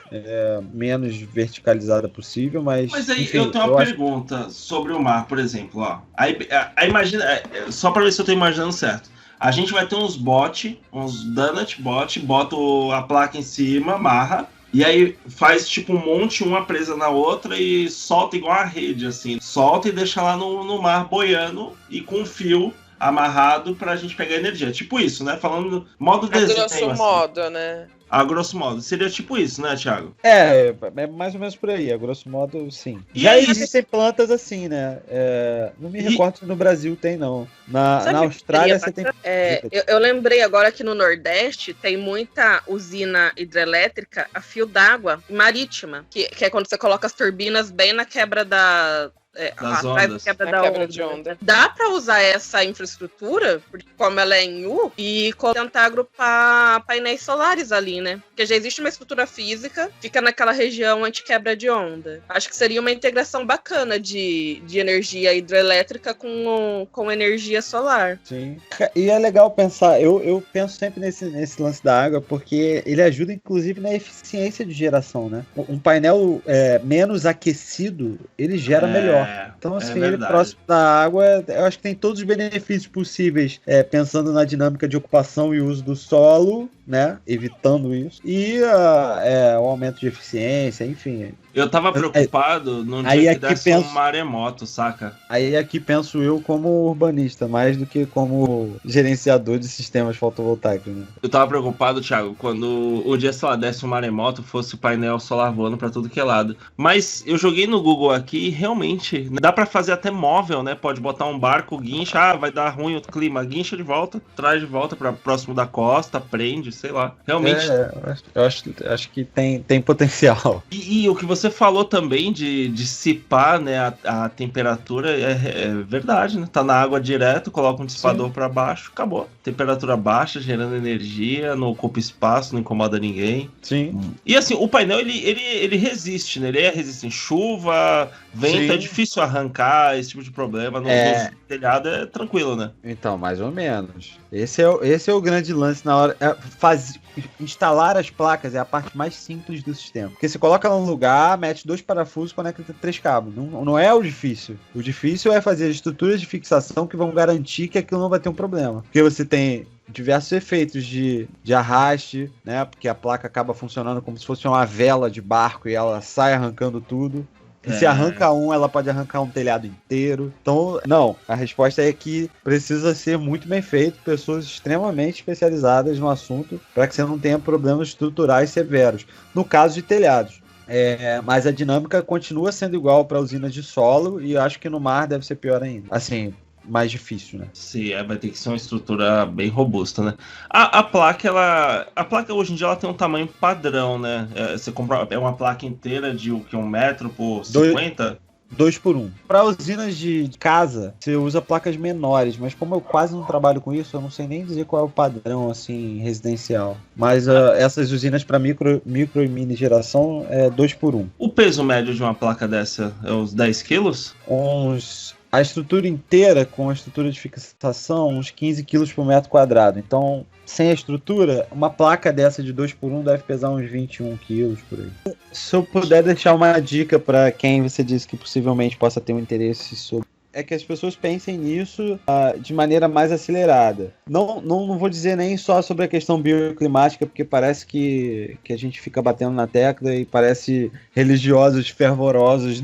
menos verticalizada possível, mas aí enfim, eu tenho uma pergunta sobre o mar, por exemplo. Ó. Aí imagina, só para ver se eu tô imaginando certo. A gente vai ter uns donut bot, bota a placa em cima, amarra, e aí faz tipo um monte, uma presa na outra e solta igual a rede, assim. Solta e deixa lá no mar boiando e com fio amarrado pra gente pegar energia. Tipo isso, né? Falando modo desenho. Grosso modo, né? A grosso modo. Seria tipo isso, né, Thiago? É mais ou menos por aí, a grosso modo, sim. E Já aí, existem plantas assim, né? Não me recordo se no Brasil tem, não. Na Austrália você tem... Eu lembrei agora que no Nordeste tem muita usina hidrelétrica a fio d'água marítima, que é quando você coloca as turbinas bem na quebra das ondas. Quebra de onda. Dá para usar essa infraestrutura, porque como ela é em U, e tentar agrupar painéis solares ali, né? Porque já existe uma estrutura física, fica naquela região anti-quebra de onda. Acho que seria uma integração bacana de energia hidrelétrica com energia solar. Sim. E é legal pensar, eu penso sempre nesse lance da água, porque ele ajuda inclusive na eficiência de geração, né? Um painel menos aquecido, ele gera melhor. Então, assim, ele próximo da água, eu acho que tem todos os benefícios possíveis, pensando na dinâmica de ocupação e uso do solo, né? Evitando isso. E o aumento de eficiência, enfim. Eu tava preocupado num dia que desse um maremoto, saca? Aí aqui penso eu como urbanista, mais do que como gerenciador de sistemas fotovoltaicos, né? Eu tava preocupado, Thiago, quando um dia, sei lá, desse um maremoto, fosse o painel solar voando pra tudo que é lado. Mas eu joguei no Google aqui e realmente dá pra fazer até móvel, né? Pode botar um barco, guincha, vai dar ruim o clima, guincha de volta, traz de volta pra próximo da costa, prende, sei lá. Realmente. Eu acho que tem potencial. E o que você falou também de dissipar, né, a temperatura é verdade, né? Tá na água direto, coloca um dissipador para baixo, acabou. Temperatura baixa, gerando energia, não ocupa espaço, não incomoda ninguém. Sim. E assim, o painel ele resiste, né? Ele é resistente chuva, vento, Sim. É difícil arrancar esse tipo de problema. No telhado é tranquilo, né? Então, mais ou menos. Esse é o grande lance na hora. Instalar as placas é a parte mais simples do sistema. Porque você coloca num lugar, mete 2 parafusos e conecta 3 cabos. Não é o difícil. O difícil é fazer estruturas de fixação que vão garantir que aquilo não vai ter um problema. Porque você tem diversos efeitos de arraste, né? Porque a placa acaba funcionando como se fosse uma vela de barco e ela sai arrancando tudo. E se arranca ela pode arrancar um telhado inteiro. Então, não, a resposta é que precisa ser muito bem feito, pessoas extremamente especializadas no assunto, para que você não tenha problemas estruturais severos. No caso de telhados. Mas a dinâmica continua sendo igual para usinas de solo, e eu acho que no mar deve ser pior ainda. Assim, mais difícil, né? Sim, vai ter que ser uma estrutura bem robusta, né? A placa hoje em dia ela tem um tamanho padrão, né? Você compra uma placa inteira de 1 metro por 50? 2 por 1. Para usinas de casa, você usa placas menores, mas como eu quase não trabalho com isso, eu não sei nem dizer qual é o padrão assim residencial. Mas essas usinas para micro e mini geração é 2 por 1. O peso médio de uma placa dessa é uns 10 quilos? A estrutura inteira, com a estrutura de fixação, uns 15 quilos por metro quadrado. Então, sem a estrutura, uma placa dessa de 2 por 1 deve pesar uns 21 quilos por aí. Se eu puder deixar uma dica para quem você disse que possivelmente possa ter um interesse sobre, é que as pessoas pensem nisso de maneira mais acelerada. Não vou dizer nem só sobre a questão bioclimática, porque parece que a gente fica batendo na tecla e parece religiosos fervorosos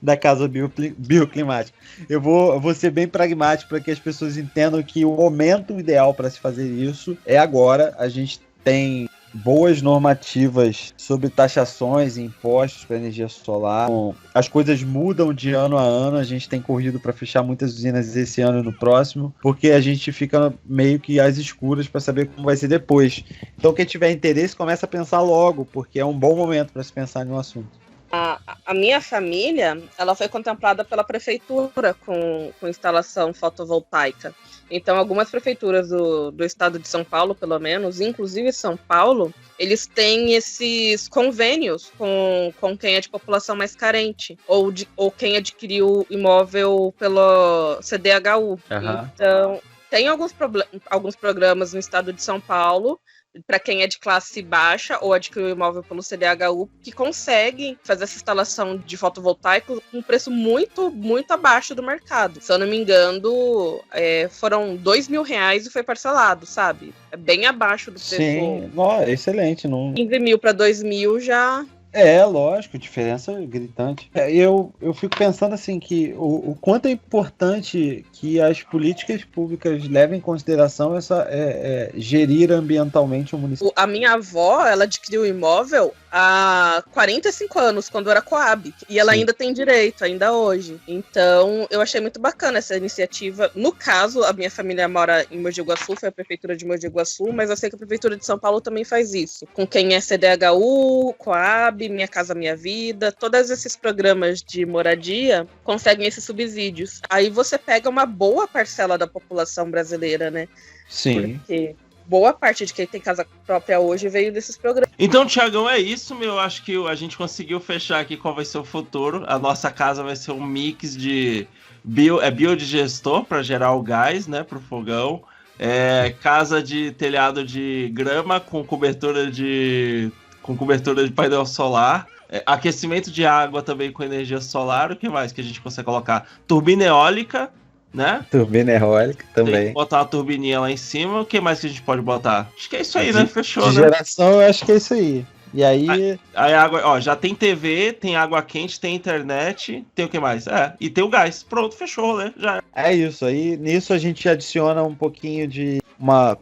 da causa bioclimática. Eu vou ser bem pragmático para que as pessoas entendam que o momento ideal para se fazer isso é agora. A gente tem boas normativas sobre taxações e impostos para energia solar. As coisas mudam de ano a ano, a gente tem corrido para fechar muitas usinas esse ano e no próximo, porque a gente fica meio que às escuras para saber como vai ser depois. Então quem tiver interesse começa a pensar logo, porque é um bom momento para se pensar no assunto. A minha família, ela foi contemplada pela prefeitura com instalação fotovoltaica. Então, algumas prefeituras do estado de São Paulo, pelo menos, inclusive São Paulo, eles têm esses convênios com quem é de população mais carente, ou quem adquiriu imóvel pelo CDHU. Uhum. Então, tem alguns programas no estado de São Paulo, para quem é de classe baixa ou adquiriu imóvel pelo CDHU, que conseguem fazer essa instalação de fotovoltaico com um preço muito, muito abaixo do mercado. Se eu não me engano, foram R$2.000 e foi parcelado, sabe? É bem abaixo do preço. Sim, excelente. 15 mil para 2 mil já Lógico, diferença gritante. Eu fico pensando assim que o quanto é importante que as políticas públicas levem em consideração gerir ambientalmente o município. A minha avó, ela adquiriu o imóvel há 45 anos, quando era Coab, e ela ainda tem direito, ainda hoje. Então, eu achei muito bacana essa iniciativa. No caso, a minha família mora em Mogi Guaçu, foi a prefeitura de Mogi Guaçu, mas eu sei que a prefeitura de São Paulo também faz isso. Com quem é CDHU, Coab, Minha Casa Minha Vida, todos esses programas de moradia conseguem esses subsídios. Aí você pega uma boa parcela da população brasileira, né? Sim. Porque boa parte de quem tem casa própria hoje veio desses programas. Então, Thiagão, é isso, meu. Acho que a gente conseguiu fechar aqui qual vai ser o futuro. A nossa casa vai ser um mix de biodigestor para gerar o gás, né, pro fogão. Casa de telhado de grama com cobertura de painel solar. Aquecimento de água também com energia solar. O que mais que a gente consegue colocar? Turbina eólica, né? Turbina eólica também. Tem que botar uma turbininha lá em cima. O que mais que a gente pode botar? Acho que é isso aí, né? Fechou, de né? Geração, eu acho que é isso aí. E aí... Aí água, ó, já tem TV, tem água quente, tem internet, tem o que mais? E tem o gás. Pronto, fechou o rolê, já. É isso, aí nisso a gente adiciona um pouquinho de uma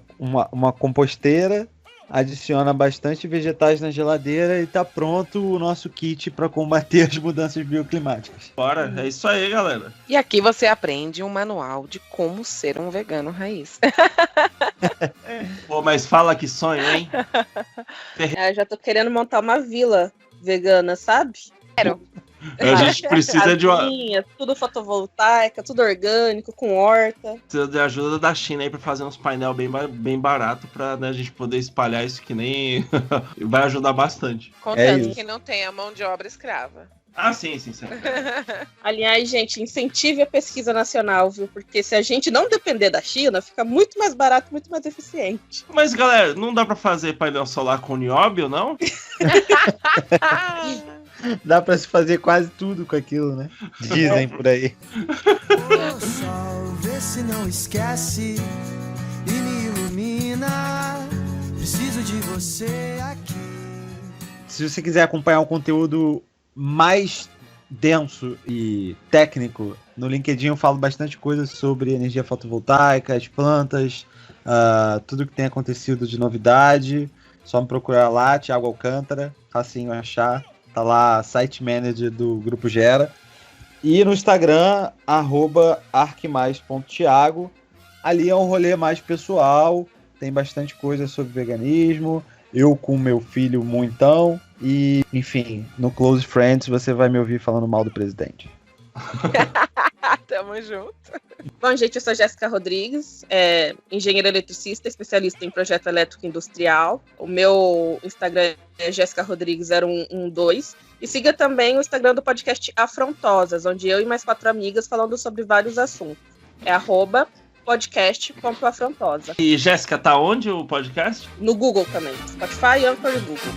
composteira, adiciona bastante vegetais na geladeira e tá pronto o nosso kit para combater as mudanças bioclimáticas. Bora, é isso aí, galera. E aqui você aprende um manual de como ser um vegano raiz. Pô, mas fala que sonho, hein? Já tô querendo montar uma vila vegana, sabe? Quero. A gente precisa de uma... Tudo fotovoltaica, tudo orgânico, com horta. Precisa de ajuda da China aí pra fazer uns painel bem barato pra, né, a gente poder espalhar isso que nem... Vai ajudar bastante. Contanto que não tenha mão de obra escrava. Sim. Aliás, gente, incentive a pesquisa nacional, viu? Porque se a gente não depender da China, fica muito mais barato, muito mais eficiente. Mas, galera, não dá pra fazer painel solar com nióbio, não? Dá pra se fazer quase tudo com aquilo, né? Dizem por aí. Ô sol, vê se não esquece e me ilumina. Preciso de você aqui. Se você quiser acompanhar um conteúdo mais denso e técnico, no LinkedIn eu falo bastante coisa sobre energia fotovoltaica, as plantas, tudo que tem acontecido de novidade. Só me procurar lá, Thiago Alcântara, facinho achar. Tá lá, site manager do Grupo Gera. E no Instagram, @arquemais.thiago. Ali é um rolê mais pessoal, tem bastante coisa sobre veganismo. Eu com meu filho muitão. E, enfim, no Close Friends você vai me ouvir falando mal do presidente. Tamo junto. Bom, gente, eu sou Jéssica Rodrigues, engenheira eletricista, especialista em projeto elétrico industrial. O meu Instagram é Jéssica Rodrigues 0112. E siga também o Instagram do podcast Afrontosas, onde eu e mais 4 amigas falando sobre vários assuntos. É @podcast.afrontosa. E, Jéssica, tá onde o podcast? No Google também. Spotify, Anchor e Google.